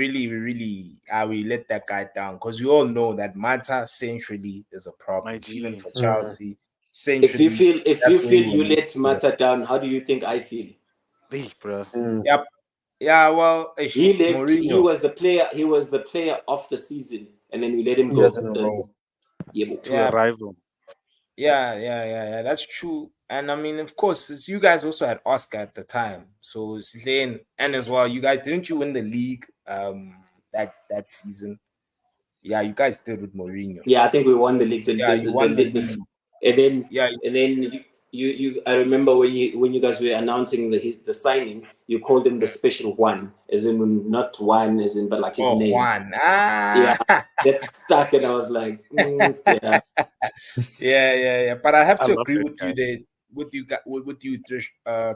let that guy down because we all know that Mata centrally is a my problem, even G. for Mm. Chelsea. Essentially, if you that's where we feel were you led let to. Mata down, how do you think I feel? Hey, bro. Yep. Yeah. Well, He left. He Mourinho. was the player. He was the player of the season, and then we let him 2 go. years in a row. Yeah, To a Yeah. rival. Yeah. That's true. And I mean, of course, since you guys also had Oscar at the time, so Slane, and as well, you guys didn't you win the league that season? Yeah, you guys did with Mourinho. yeah. I think we won the league. Yeah, you won the This, league. Yeah, and then you. I remember when you guys were announcing the signing, you called him the special one, as in not one, as in but like his name. Juan. Yeah, Ah, that stuck, and I was like, yeah. yeah. But I have I to love agree that with guy. you there, with you,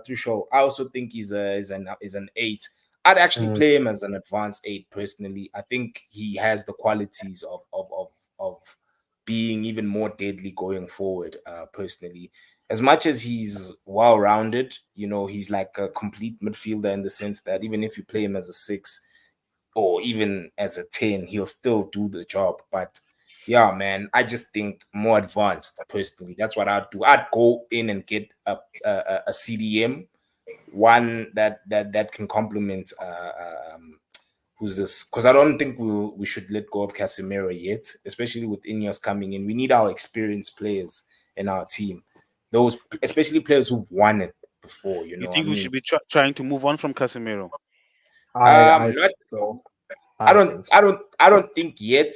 Threshold. I also think he's an 8. I'd actually Mm. play him as an advanced 8 personally. I think he has the qualities of being even more deadly going forward. Personally, as much as he's well rounded, he's like a complete midfielder in the sense that even if you play him as a 6 or even as a 10, he'll still do the job. But yeah, man, I just think more advanced personally. That's what I'd do. I'd go in and get a CDM, one that can complement who's this? Because I don't think we should let go of Casemiro yet, especially with Ineos coming in. We need our experienced players in our team. Those especially players who've won it before, you You know what I think we mean? should be trying to move on from Casemiro? I Not think so. I I don't think so. I don't think yet.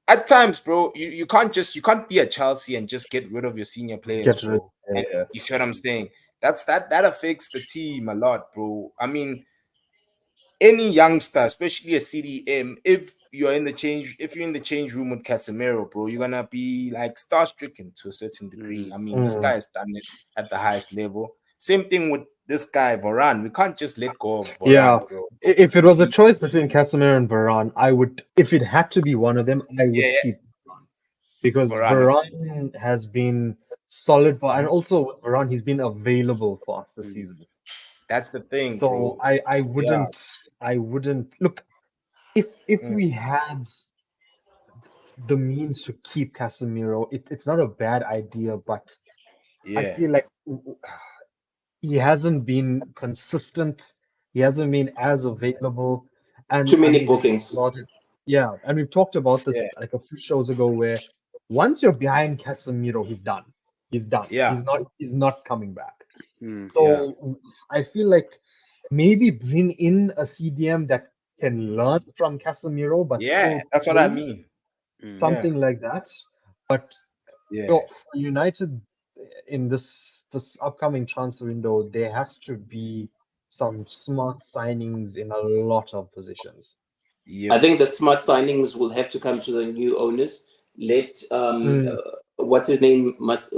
At times, bro, you can't be a Chelsea and just get rid of your senior players, Get rid. bro. And Yeah. you see what I'm saying? That affects the team a lot, bro. I mean, any youngster, especially a CDM, if you're in the change room with Casemiro, bro, you're gonna be like star-stricken to a certain degree. I mean, this Mm. guy has done it at the highest level. Same thing with this guy, Varane. We can't just let go of Yeah. Varane, bro. If it You was a see? choice between Casemiro and Varane, I would. If it had to be one of them, I would Yeah, keep Varane because Varane. Varane has been solid for, and also with Varane, he's been available for us this Mm. season. That's the thing, So bro. I Yeah. wouldn't look if Mm, we had the means to keep Casemiro, it's not a bad idea, but I yeah. feel like he hasn't been consistent. He hasn't been as available. Too And I many mean, we've talked bookings. about it. Yeah, and we've talked about Yeah. this like a few shows ago where once you're behind Casemiro, he's done. He's done. Yeah. He's not coming back. Mm. Yeah. So I feel like maybe bring in a CDM that can learn from Casemiro but Yeah. still That's what I play, mean. Mm. Yeah. something like that. But Yeah. for United in this upcoming transfer window, there has to be some smart signings in a lot of positions. I Yep. think the smart signings will have to come to the new owners. Let Mm, what's his name must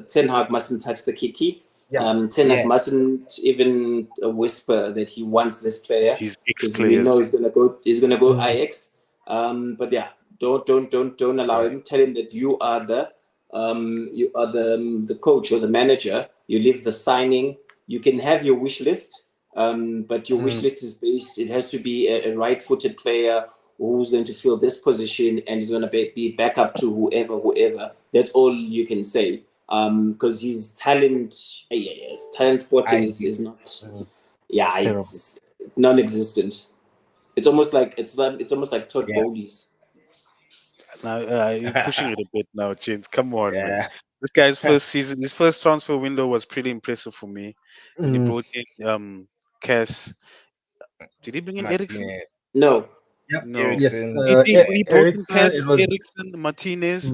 Ten Hag mustn't touch the kitty. yeah. Ten Hag Yeah. mustn't even whisper that he wants this player His because we know ex-players. he's gonna go. He's gonna go Mm, Ajax. But yeah, don't allow Yeah. him. Tell him that you are the coach or the manager. You leave the signing. You can have your wish list. But your wish mm, list is based, it has to be a right footed player who's going to fill this position and is going to be back up to whoever. That's all you can say. Because his talent, yes, talent I spotting agree. is not, mm, yeah, terrible. it's non-existent. It's almost like Todd Yeah. Bowley's. Now you're pushing it a bit now, Chins. Come on, man. Yeah. This guy's first season, his first transfer window was pretty impressive for me when he Mm, brought in Cass. Did he bring in Ericsson? Martinez. No, yep. No. Yes. Ericsson. He brought in Ericsson. Cass, It was Ericsson, Martinez.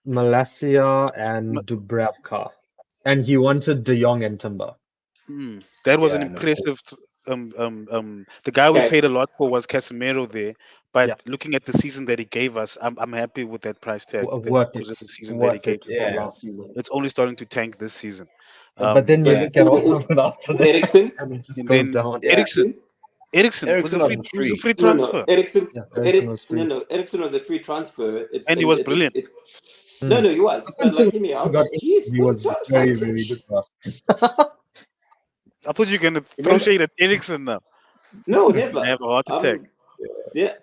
Malacia Ma- and Dubravka, and he wanted De Jong and Timber. That was an Yeah, no. impressive. The guy we okay. paid a lot for was Casemiro there, but Yeah, looking at the season that he gave us, I'm happy with that price tag. worth Because it. of the season that he Worth gave it us. for Yeah. last season. It's only starting to tank this season. But then you But Yeah. look at all of it after that, Ericsson, and it just And goes then down. Yeah. Ericsson. Ericsson was a Ericsson free was was a free. free no, transfer, Ericsson, Yeah, Ericsson was No, free. no, Ericsson was a free transfer. and he was brilliant. No, Mm. no, he was. Up until Like, hear me he out. got injured, Jeez, he what was don't very, fight very it. good for us. I thought you were gonna throw Remember? shade at Ericsson now. No, He's gonna never. have a heart attack. Yeah.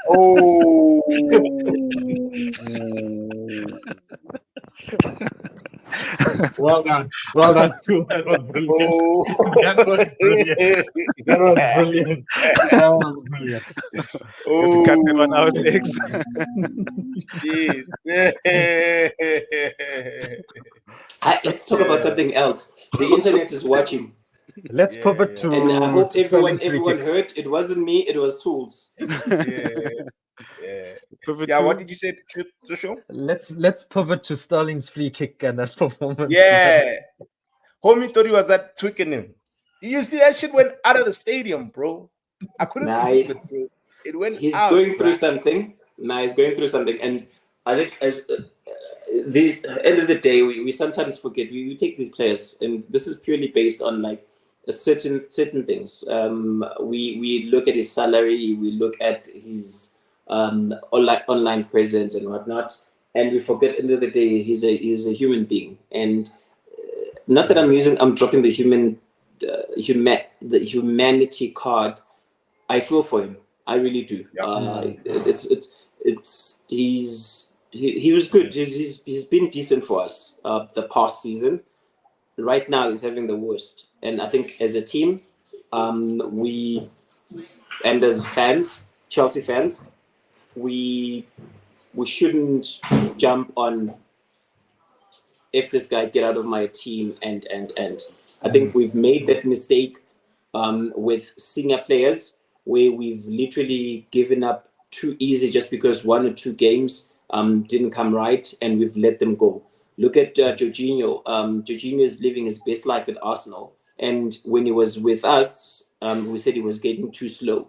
Oh. Well done. Well done, too. That was brilliant. Oh. That was brilliant. That was brilliant. That was brilliant. You have to cut that one out, Oh. X. Shit. Let's talk about something else. The internet is watching, Let's Yeah, pivot yeah. and I hope to Sterling's free everyone kick. heard it wasn't me. It was Tools. Yeah. Pivot Yeah, what to did you say, Trisho? Let's pivot to Sterling's free kick and that performance. Yeah. Homie thought he was that Twickenham. You see that shit went out of the stadium, bro. I couldn't Nah, believe it, bro. It went he's out. going through bruh. something. Nah, he's going through something, and I think as the end of the day, we sometimes forget. We take these players, and this is purely based on like a certain things. We look at his salary, we look at his online presence and whatnot, and we forget. At the end of the day, he's a human being, and not that I'm dropping the the humanity card. I feel for him. I really do. Yep. He was good. He's been decent for us the past season. Right now, he's having the worst. And I think as a team, we and as fans, Chelsea fans, we shouldn't jump on if this guy get out of my team and I think we've made that mistake with senior players where we've literally given up too easy just because one or two games didn't come right and we've let them go. Look at Jorginho. Jorginho is living his best life at Arsenal, and when he was with us, we said he was getting too slow.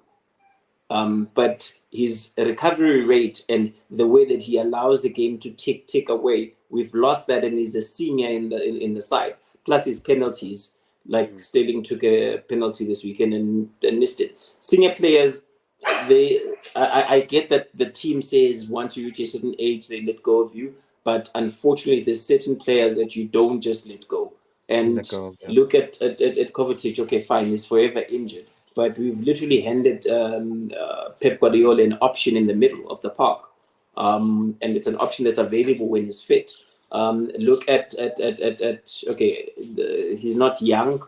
But his recovery rate and the way that he allows the game to tick away, we've lost that, and he's a senior in the side. Plus his penalties, like Sterling took a penalty this weekend and missed it. Senior players, I get that the team says once you reach a certain age they let go of you, but unfortunately there's certain players that you don't just let go. And Let go of them. look at Kovacic. Okay, fine, he's forever injured. But we've literally handed Pep Guardiola an option in the middle of the park, and it's an option that's available when he's fit. Look at okay, he's not young.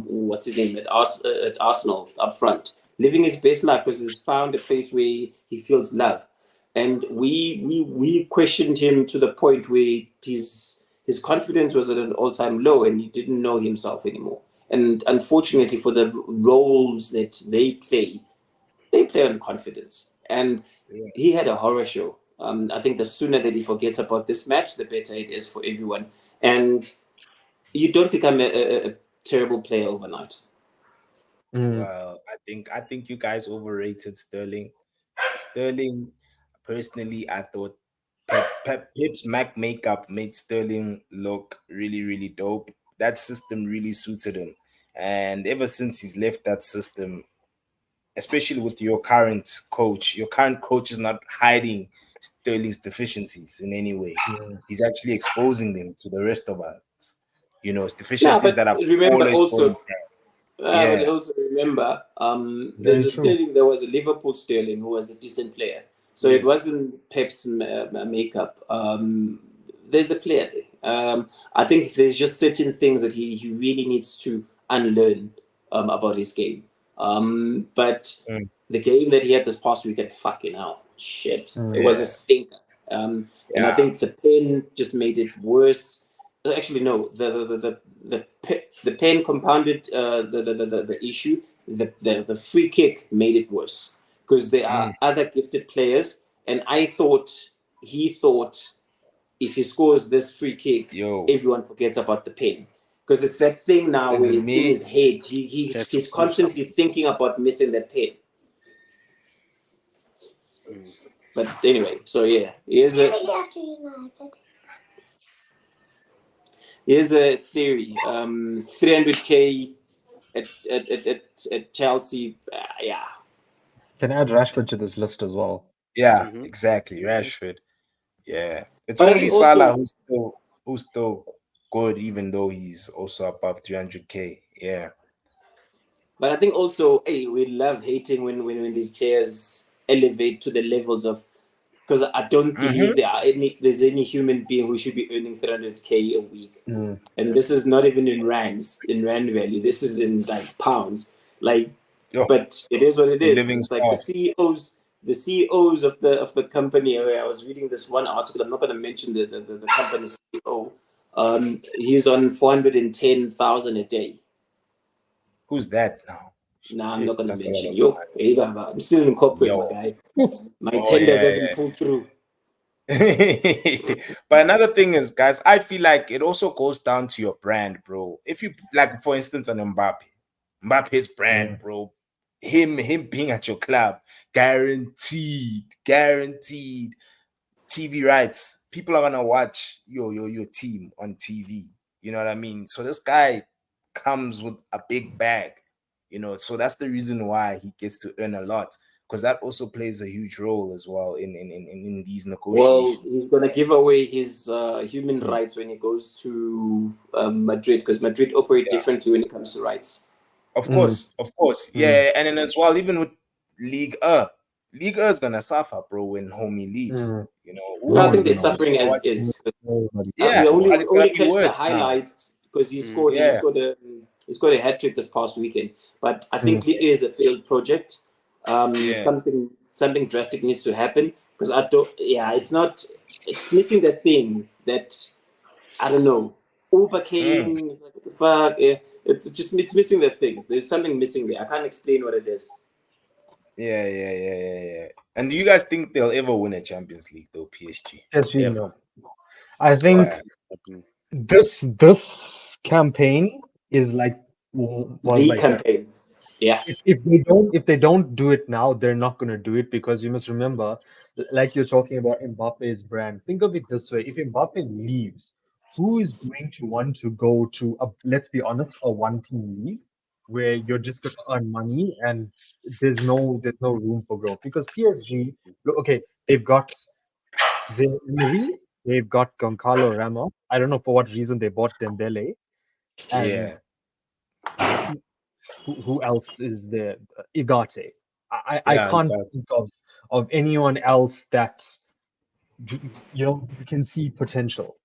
What's his name at Arsenal up front, living his best life because he's found a place where he feels love, and we questioned him to the point where his confidence was at an all-time low, and he didn't know himself anymore. And unfortunately, for the roles that they play on confidence. And he had a horror show. I think the sooner that he forgets about this match, the better it is for everyone. And you don't become a terrible player overnight. Well, I think you guys overrated Sterling. Sterling, personally, I thought Pep's Mac makeup made Sterling look really, really dope. That system really suited him. And ever since he's left that system, especially with your current coach is not hiding Sterling's deficiencies in any way. He's actually exposing them to the rest of us. You know, it's No, deficiencies but that have remember always also, always had. but also remember, there's Very a true. Sterling. There was a Liverpool Sterling who was a decent player. So it wasn't Pep's makeup. There's a player there. I think there's just certain things that he really needs to unlearn about his game. But the game that he had this past weekend, fucking hell, shit, it was a stinker. And I think the pen just made it worse. Actually, no, the pen compounded the issue. The free kick made it worse because there are other gifted players, and he thought if he scores this free kick, everyone forgets about the pen. Because it's that thing now Is where it it's me? in his head. He has to He's prove constantly thinking about missing that pen. But anyway, so yeah, here's a theory. 300k at Chelsea. Yeah. Can add Rashford to this list as well. Yeah, exactly. Rashford. Yeah. It's But I only think Salah also, who's still good, even though he's also above 300k. Yeah. But I think also, hey, we love hating when these players elevate to the levels of because I don't believe Mm-hmm. there's any human being who should be earning 300K a week. Mm. And this is not even in rands, in rand value. This is in like pounds. Like, Yo, but it is what it you're is. living It's like the fast. CEOs of the company. I was reading this one article. I'm not going to mention the company CEO. He's on 410,000 a day. Who's that now? Nah, I'm not going to That's a lot mention. of Yo, hey, Baba, I'm still in corporate, my Yo. guy. My Oh tenders yeah, haven't pulled through. but another thing is, guys, I feel like it also goes down to your brand, bro. If you like, for instance, an Mbappe's brand, Mm. bro, him being at your club, guaranteed TV rights. People are gonna watch your team on TV. You know what I mean? So this guy comes with a big bag, So that's the reason why he gets to earn a lot, because that also plays a huge role as well in these Well, negotiations. he's gonna give away his human Mm. rights when he goes to Madrid, because Madrid operate Yeah, differently when it comes to rights. Mm. of course, Mm. yeah, and then as well, even with Ligue 1 is gonna suffer, bro, when homie leaves. Mm. No, I Who's think they're Nobody gonna suffering as watch? is. Nobody. Yeah, We only but we it's gonna only be catch the worse now. highlights because he Mm. Yeah. scored a hat trick this past weekend. But I think Mm. Ligue is a failed project. Yeah. Something drastic needs to happen because I don't. Yeah, it's not. It's missing the thing that I don't know. Uber Mm. came. It's like, what the fuck? Yeah, it's missing the thing. There's something missing there. I can't explain what it is. Yeah. And do you guys think they'll ever win a Champions League though, PSG? Yes, we Ever? know. I think Yeah. Not happening. this campaign is like was The like that. campaign. Yeah. If they don't do it now, they're not going to do it, because you must remember, like you're talking about Mbappe's brand. Think of it this way: if Mbappe leaves, who is going to want to go to a, let's be honest, a one-team league where you're just going to earn money and there's no room for growth? Because PSG, look, okay, they've got Zaire Emery, they've got Goncalo Ramos. I don't know for what reason they bought Dembele, and Yeah. who else is there? Igate. I Yeah, can't think of anyone else that you can see potential.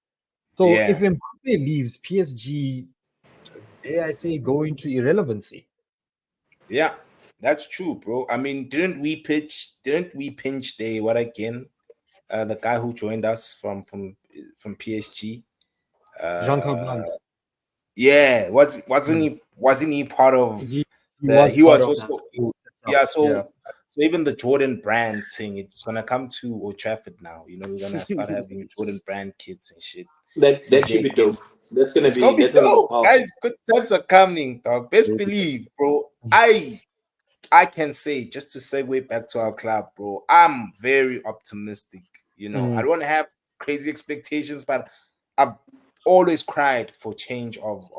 So if yeah. Mbappe leaves, PSG, dare I say, go into irrelevancy. Yeah. That's true, bro. I mean, didn't we pinch the what again? The guy who joined us from PSG. Jean Uh Blanc, yeah, wasn't he part of he he the was he part was of that also whole setup. yeah, Yeah. so even the Jordan brand thing, it's gonna come to Old Trafford now. We're gonna start having Jordan brand kits and shit. That should CJ be kits. dope. That's gonna It's gonna be be that's gonna be dope, powerful. guys. Good times are coming, dog. Best believe, bro. I can say, just to segue back to our club, bro, I'm very optimistic. I Mm, don't have crazy expectations, but I've always cried for change of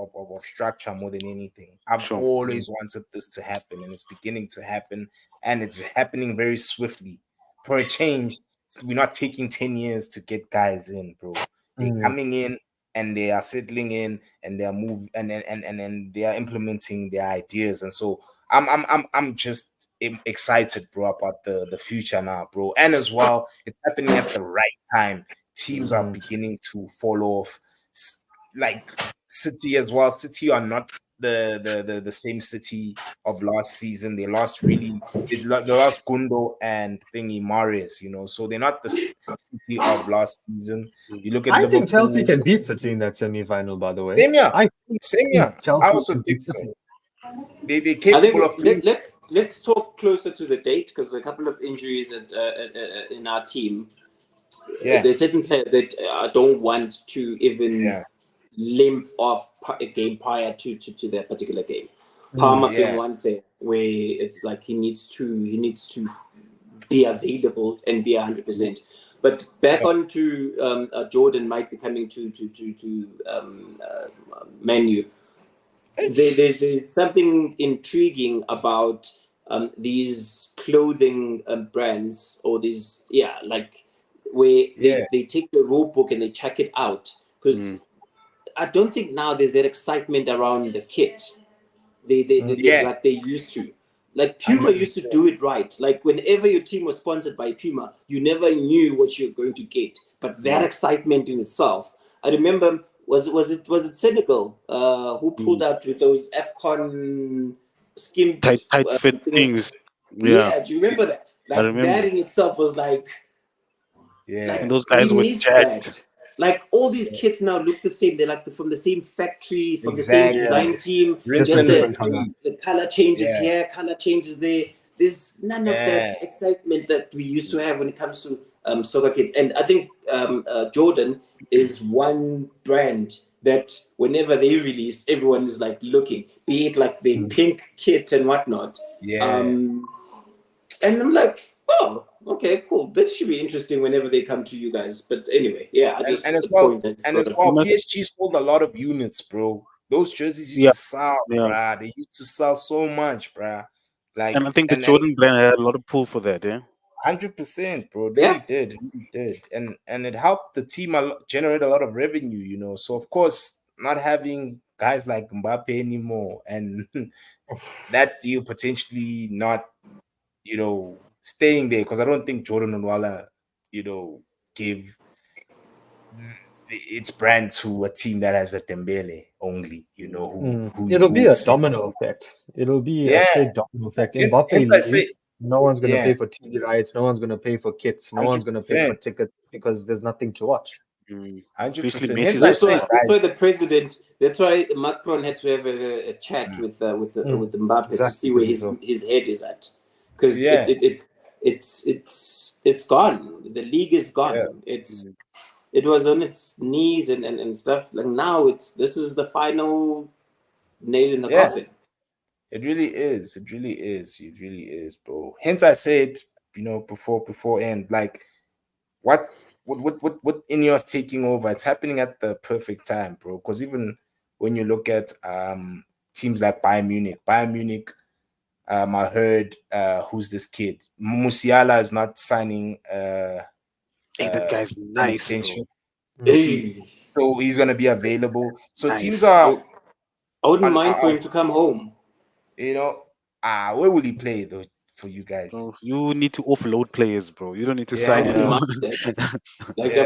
structure more than anything. I've Sure. mm, always wanted this to happen, and it's beginning to happen, and it's happening very swiftly. For a change, we're not taking 10 years to get guys in, bro. They're mm, coming in and they are settling in and they are moving and they are implementing their ideas. And so I'm just excited, bro, about the future now, bro. And as well, it's happening at the right time. Teams are mm. beginning to fall off. Like City as well. City are not the same City of last season. They lost Gundo and thingy Marius, so they're not the City of last season. Mm. You look at I think Chelsea Liverpool, can beat City in that semi-final, by the way. same year, I think same year. I Chelsea also can think beat so. City. They're I think capable of doing. let's talk closer to the date because a couple of injuries in our team. Yeah, There's certain players that I don't want to even yeah, limp off a game prior to their particular game. Mm, Palmer being yeah, one player where it's like he needs to be available and be 100%. But back yeah, on to Jordan might be coming to menu. There's something intriguing about these clothing brands or these like where yeah, they take the rule book and they check it out because Mm. I don't think now there's that excitement around the kit. mm, They yeah, like they used to. Like Puma used to do it right. Like whenever your team was sponsored by Puma, you never knew what you're going to get. But that excitement in itself, I remember, was it Senegal who pulled out with those AFCON skim Tight fit things. Yeah, Yeah, do you remember that? I Like that remember. in itself was like Yeah. And those we guys were miss jacked. that. Like all these kits now look the same. They're like from the same factory, from the same Exactly. design team. Rinse Just and Different repeat. color. the color changes Yeah. here, color changes there. There's none of Yeah. that excitement that we used to have when it comes to soccer kits. And I think Jordan is one brand that whenever they release, everyone is like looking, be it like the pink kit and whatnot. Yeah. And I'm like, oh, okay, cool. This should be interesting whenever they come to you guys. But anyway, yeah, I just and as well, point. PSG sold a lot of units, bro. Those jerseys used Yeah, to sell, yeah. bruh. They used to sell so much, bruh. Like, And I think the and Jordan brand had a lot of pull for that. Yeah. 100%, bro. It Yeah. really did, and it helped the team generate a lot of revenue, you know. So of course, not having guys like Mbappe anymore, and that deal potentially not, you know, staying there, because I don't think Jordan Nwala, you know, gave its brand to a team that has a Dembele only, you know, It'll who be would a say, domino effect. It'll be a yeah. straight domino effect. Hence Mbappe I say, leaves, no one's going to yeah, pay for TV rights. No one's going to pay for kits. No one's going to pay for 100%, tickets because there's nothing to watch. Especially 100%. Messi's Hence I That's say, why. That's why guys, the president. That's why Macron had to have a chat with Mbappe to see Exactly, where Benito. his head is at, because yeah, it's gone. The league is yeah, gone. It was on its knees and stuff. Like now, this is the final nail in the yeah. coffin. It really is. It really is. It really is, bro. Hence I said, you know, before end, like what Ineos taking over, it's happening at the perfect time, bro. Because even when you look at teams like Bayern Munich, I heard who's this kid? Musiala is not signing Hey, that guy's an nice, bro. extension. You see, Hey, so he's gonna be available. So teams Nice. are I wouldn't on, mind for him to come home. you know, where will he play though for you guys? Bro, you need to offload players, bro. You don't need to I sign wouldn't anyone. mind that. Like Yeah,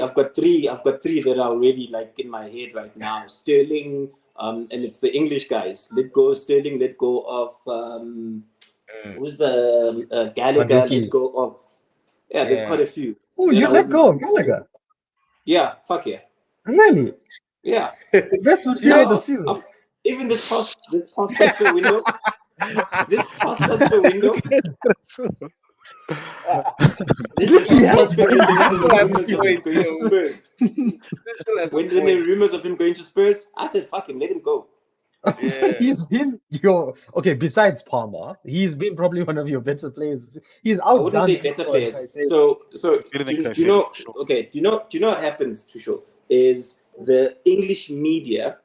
I've got three that are already like in my head right now. Sterling, and it's the English guys. Let go of Sterling. Let go of who's the Gallagher. Maduki. Let go of There's yeah. quite a few. Oh, Then you I let wouldn't go of mind. Gallagher. Yeah, fuck yeah, Really? yeah. The best You material of the know, season. even this past transfer window, this past transfer window, this He past has transfer window, when there Still were has a rumors of him point, going to yo. Spurs. Still has a When there were point. rumors of him going to Spurs, I said, fuck him, let him go. Yeah. He's been okay. Besides Palmer, he's been probably one of your better players. He's I wouldn't outdone say better Eto'o and players. Caicedo. So Better than do you Caicedo, know? for sure. Okay, do you know what happens, Tusho? Is the English media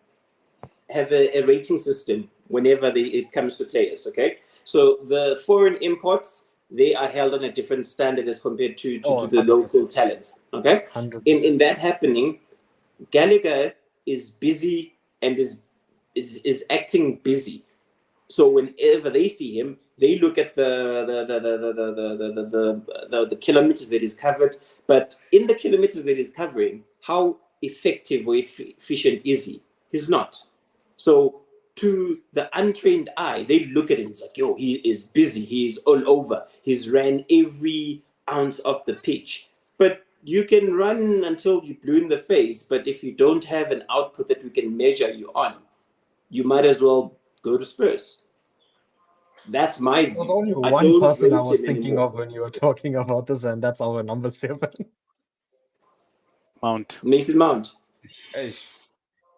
have a rating system whenever it comes to players. Okay, so the foreign imports, they are held on a different standard as compared to the 100%. local talents. Okay, 100%. in that happening, Gallagher is busy and is acting busy. So whenever they see him, they look at the kilometers that he's covered. But in the kilometers that he's covering, how effective or efficient is he? He's not. So to the untrained eye, they look at him. It's like, yo, he is busy. He is all over. He's ran every ounce of the pitch. But you can run until you blue in the face. But if you don't have an output that we can measure you on, you might as well go to Spurs. That's my There's view. only I one don't person I rate was him thinking anymore. of when you were talking about this, and that's our number 7. Mount. Mason Mount. Eish.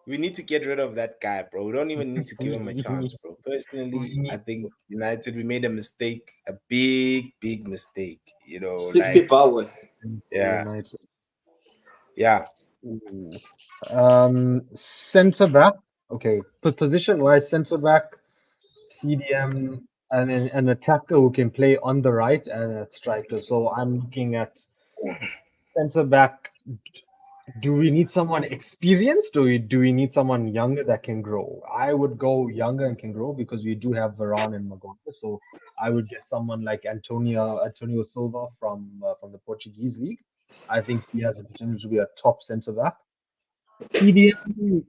We need to get rid of that guy, bro. We don't even need to give him a chance, bro. Personally, I think United, we made a mistake, a big mistake. You know, 60 like power. yeah, United. yeah. Centre back. Okay, position wise, centre back, CDM, and an attacker who can play on the right and a striker. So I'm looking at centre back. Do we need someone experienced, or do we need someone younger that can grow? I would go younger and can grow because we do have Varane and Maguire. So I would get someone like Antonio Silva from the Portuguese league. I think he has the potential to be a top centre back. CDM,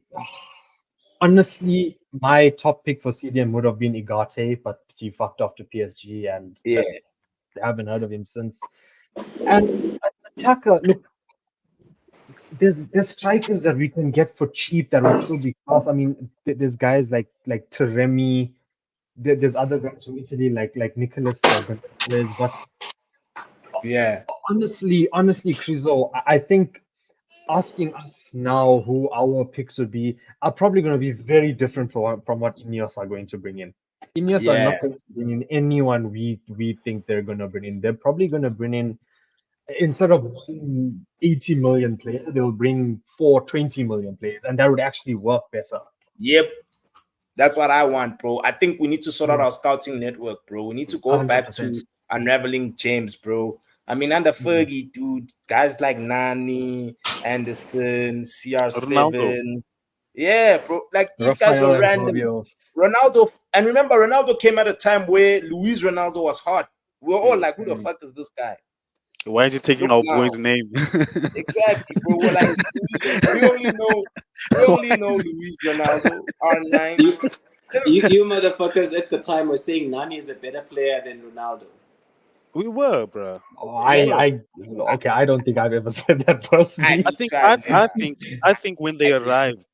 honestly, my top pick for CDM would have been Igate, but he fucked off to PSG, and Yeah. I haven't heard of him since. And attacker, look, there's strikers that we can get for cheap that would still be class. I mean, there's guys like Teremi. There's other guys from Italy like Nicolas Gonzalez. But Yeah. honestly, Crizo, I think asking us now who our picks would be are probably going to be very different from what Ineos are going to bring in. Ineos are Yeah. not going to bring in anyone we think they're going to bring in. They're probably going to bring in, instead of 80 million players, they'll bring 420 million players, and that would actually work better. Yep. That's what I want, bro. I think we need to sort out our scouting network, bro. We need to go back 100%. to unraveling James, bro. I mean, under Fergie, dude, guys like Nani, Anderson, Ronaldo. CR7. Yeah, bro. Like, these guys Rafael were and random. Fabio. Ronaldo, and remember, Ronaldo came at a time where Luis Ronaldo was hot. We were all like, who the fuck is this guy? Why is he taking Look our now. boy's name? Exactly, bro. We're like, we only know Luis Ronaldo, R9. You motherfuckers at the time were saying Nani is a better player than Ronaldo. We were, bro. Oh, I don't think I've ever said that personally. I think when they I did. arrived,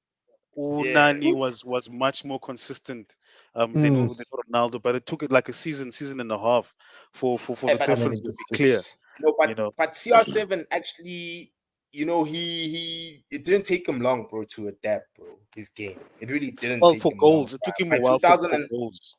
Yeah. Unani was much more consistent Mm. than Ronaldo, but it took it like a season and a half for Yeah, the but And then difference it to just be clear. switched. no, You know, but CR7 actually, you know, he it didn't take him long, bro, to adapt, bro. His game. It really didn't well, take for him long. goals, it took him a By while 2000 for and goals.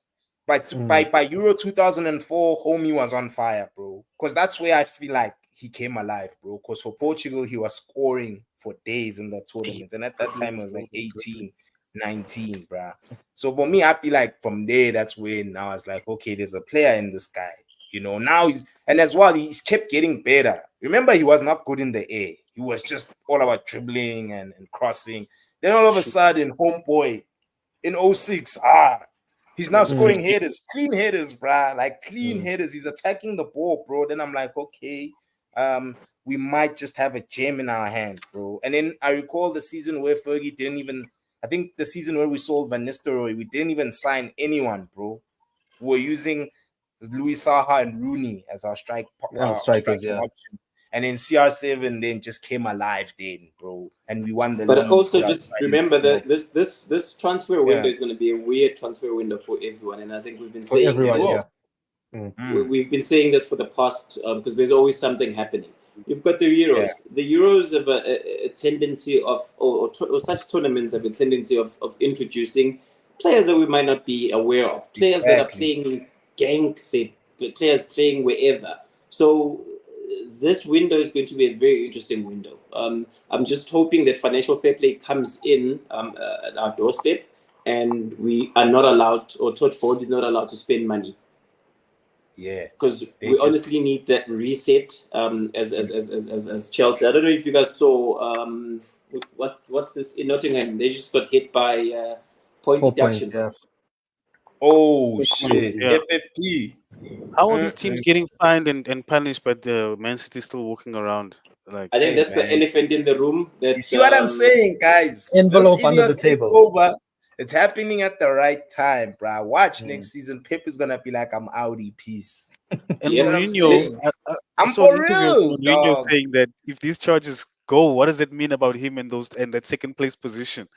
by Euro 2004, homie was on fire, bro. Because that's where I feel like he came alive, bro. Because for Portugal, he was scoring for days in the tournament. And at that time, it was like 18, 19, bro. So for me, I feel like from there, that's when now I was like, okay, there's a player in this guy. You know, now and as well, he's kept getting better. Remember, he was not good in the air. He was just all about dribbling and crossing. Then all of a sudden, homeboy in 06, he's now scoring headers, clean headers, bruh. Like clean headers. He's attacking the ball, bro. Then I'm like, okay, we might just have a gem in our hand, bro. And then I recall the season where Fergie didn't even, I think the season where we sold Van Nistelrooy, we didn't even sign anyone, bro. We were using Louis Saha and Rooney as our Strikers, striking yeah. option. And then CR7 then just came alive then, bro. And we won the But league. also with our just sliding remember scale. that this transfer window Yeah. is going to be a weird transfer window for everyone, and I think we've been For saying everyone, this. yeah. We've been saying this for the past because there's always something happening. You've got the Euros. The Euros have a tendency of, or such tournaments have a tendency of introducing players that we might not be aware of, players that are playing gank, players playing wherever. So this window is going to be a very interesting window. I'm just hoping that financial fair play comes in at our doorstep, and we are not allowed, or Todd Ford is not allowed to spend money. Yeah, because we honestly need that reset. As Chelsea, I don't know if you guys saw what's this in Nottingham? They just got hit by point 4 deduction. points, yeah. Oh shit! Yeah. FFP. How are these teams getting fined and punished, but Man City still walking around? Like, I think that's the elephant in the room. That you see what I'm saying, guys? Envelope This under the Ineos table. takeover, it's happening at the right time, bro. Watch next season. Pep is gonna be like, "I'm Audi, peace." And You know what I'm Mourinho, saying? I I'm saw for an interview of real, Mourinho dog. saying that if these charges go, what does that mean about him and that second place position?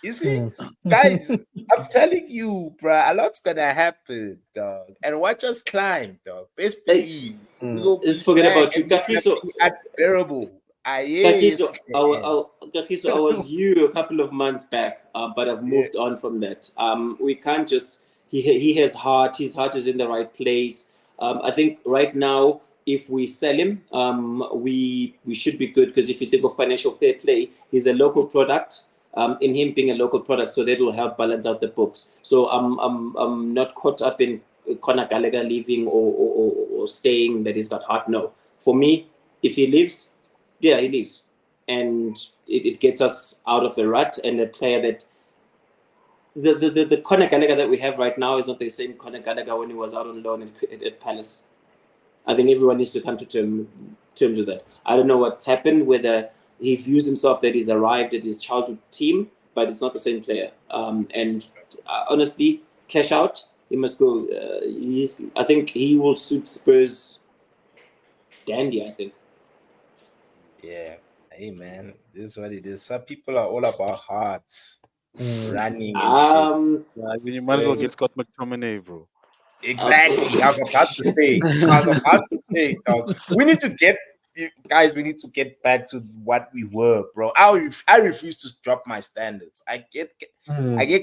You see, guys, I'm telling you, bro, a lot's gonna happen, dog. And watch us climb, dog. Best believe. We will let's be forget back about you, and it's gonna Kagiso. be unbearable. Yes. Kagiso, I was you a couple of months back, but I've moved on from that. We can't just. He has heart. His heart is in the right place. I think right now, if we sell him, we should be good, because if you think of financial fair play, he's a local product. In him being a local product, so that will help balance out the books. So I'm not caught up in Conor Gallagher leaving or staying, that he's got heart. No, for me, if he leaves, yeah, he leaves. and it gets us out of the rut. And a player that the Conor Gallagher that we have right now is not the same Conor Gallagher when he was out on loan at Palace. I think everyone needs to come to terms with that. I don't know what's happened, whether he views himself that he's arrived at his childhood team, but it's not the same player. And honestly, cash out. He must go. I think he will suit Spurs dandy. I think. Yeah. Hey man, this is what it is. Some people are all about hearts, running and shit. Yeah, you might as well Whereas get Scott McTominay, bro. exactly. I was about to say. Dog. We need to get guys. We need to get back to what we were, bro. I refuse to drop my standards. I get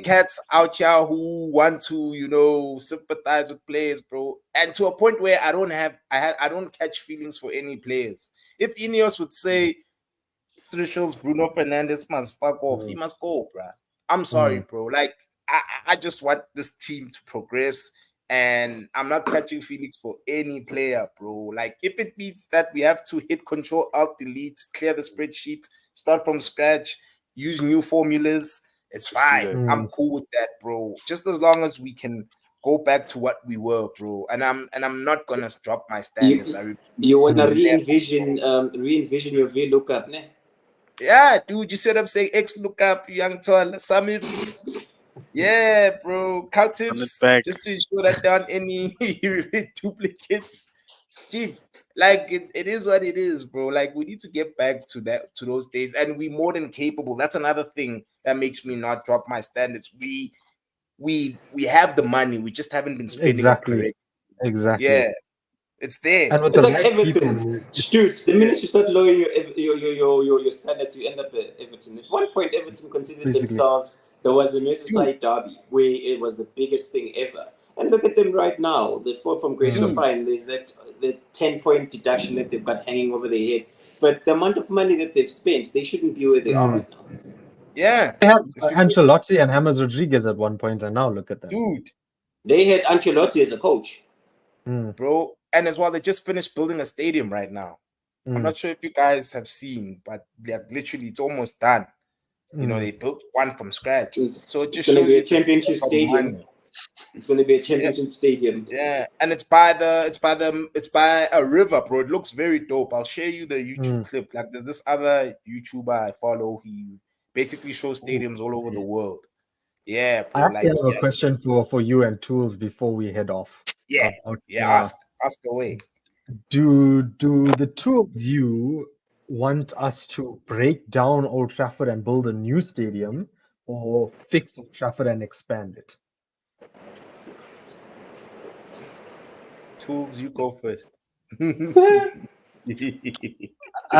cats out here who want to, sympathize with players, bro, and to a point where I don't catch feelings for any players. If Ineos would say Tuchel's Bruno Fernandes must fuck off, he must go, bro. I'm sorry, bro. Like I just want this team to progress. And I'm not catching feelings for any player, bro. Like, if it means that we have to hit Control Alt Delete, clear the spreadsheet, start from scratch, use new formulas, it's fine. I'm cool with that, bro. Just as long as we can go back to what we were, bro. And I'm not gonna drop my standards. You wanna re-envision your VLOOKUP, ne? Yeah, dude. You said I'm saying X lookup, young tall, some ifs. Yeah, bro. Count tips just to ensure that there aren't any duplicates. Chief, like it is what it is, bro. Like, we need to get back to those days, and we're more than capable. That's another thing that makes me not drop my standards. We have the money, we just haven't been spending it correctly. Exactly. Yeah, it's there. And with It's the like right Everton. people, Dude, the minute you start lowering your standards, you end up at Everton. At one point, Everton considered Basically. themselves. There was a Merseyside derby where it was the biggest thing ever. And look at them right now. They fought from grace to fine. There's the 10-point deduction that they've got hanging over their head. But the amount of money that they've spent, they shouldn't be where they are right now. Yeah. They had Ancelotti and James Rodriguez at one point, and now look at them. Dude. They had Ancelotti as a coach. Bro. And as well, they just finished building a stadium right now. I'm not sure if you guys have seen, but literally it's almost done. They built one from scratch. So it just going to shows be you a championship stadium. It's going to be a championship stadium. Yeah, and it's by a river, bro. It looks very dope. I'll share you the YouTube clip. Like, there's this other YouTuber I follow. He basically shows stadiums all over the world. Yeah, bro. I actually have a question for you and Tools before we head off. Yeah, ask away. Do the two of you want us to break down Old Trafford and build a new stadium, or fix Old Trafford and expand it? Tools, you go first. I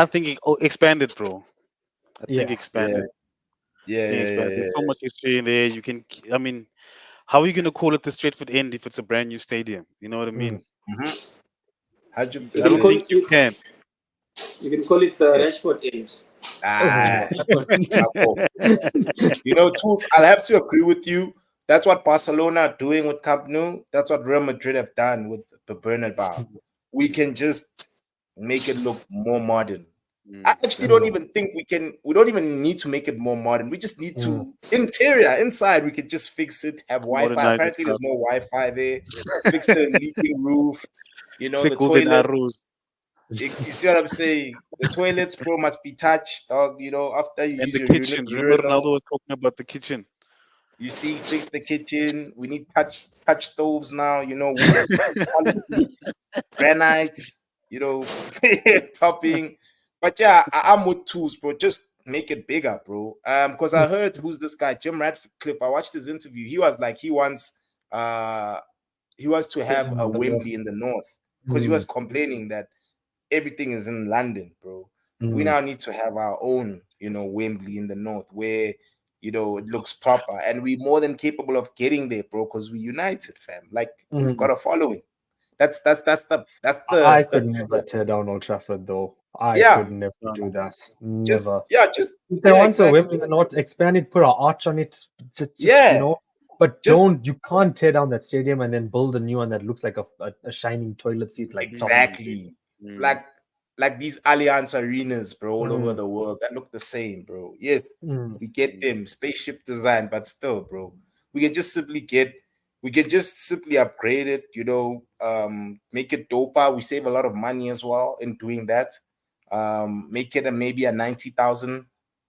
think expand it, bro. I think expand it. Yeah. There's so much history in there. How are you gonna call it the Stratford End if it's a brand new stadium? You know what I mean? 100%. I don't think you can. You can call it the Rashford End. Tools, I'll have to agree with you. That's what Barcelona are doing with Camp Nou. That's what Real Madrid have done with the Bernabeu. We can just make it look more modern. I actually don't even think we don't even need to make it more modern. We just need to inside, we could just fix it, have Wi-Fi. Apparently there's no Wi-Fi there. Fix the leaking roof, the toilets. You see what I'm saying? The toilets, bro, must be touched, dog. After you use the your kitchen. Remember, Ronaldo was talking about the kitchen. You see, fix the kitchen. We need touch stoves now. Wood quality, granite. Topping. But yeah, I'm with Tools, bro. Just make it bigger, bro. Because I heard who's this guy, Jim Ratcliffe. I watched his interview. He was like, he wants to have a Wembley in the north, because he was complaining that everything is in London, bro. We now need to have our own, Wembley in the north, where it looks proper, and we're more than capable of getting there, bro, because we're united, fam. Like, we've got a following. That's the. I could never tear down Old Trafford, though. I could never do that. Never. If they want to Wembley and not expand it, put an arch on it. Just but you can't tear down that stadium and then build a new one that looks like a shining toilet seat. Like exactly. like these Allianz arenas, bro, all over Mm. the world that look the same, bro. Yes, Mm. we get them spaceship design, but still, bro, we can just simply get, we can just simply upgrade it, you know, make it doper. We save a lot of money as well in doing that. Make it a maybe a 90,000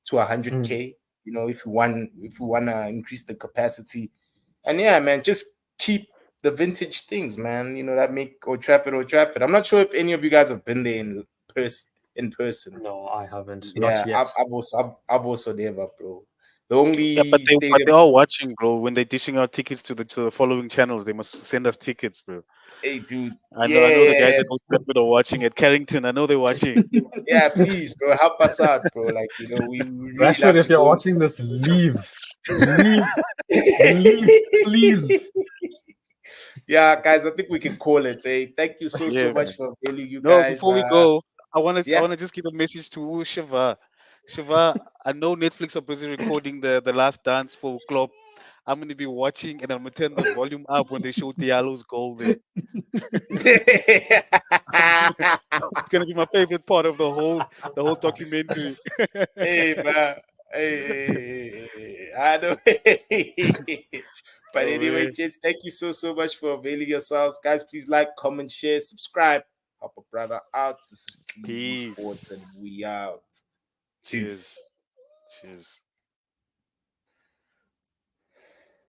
to a hundred Mm. k. You know, if we want to increase the capacity, and yeah, man, just keep the vintage things, man. You know that make Old Trafford Old Trafford. I'm not sure if any of you guys have been there in person. No, I haven't. Not Yeah, yet. I've also never, bro. The Yeah, but only they stadium, are watching, bro. When they're dishing out tickets to the following channels, they must send us tickets, bro. hey, dude. I Yeah, know the yeah, guys yeah. at Old Trafford are watching at Carrington. I know they're watching. Yeah, please, bro, help us out, bro. Like, you know, we really Rashford, love if to you're go. watching this, leave. Leave. Leave, please. Yeah, guys, I think we can call it. Hey, thank you so Yeah, much man. for availing you No, guys. before we go, I Yeah. wanna just give a message to Shiva. Shiva, I know Netflix are busy recording the last dance for Klopp. I'm gonna be watching and I'm gonna turn the volume up when they show Diallo's goal there. It's gonna be my favorite part of the whole documentary. Hey, man. Hey, I know. But Oh anyway, man. gents, thank you so much for availing yourselves. Guys, please like, comment, share, subscribe. Help a brother out. This is Easy Sports, and Peace. we out. Cheers. Peace. Cheers.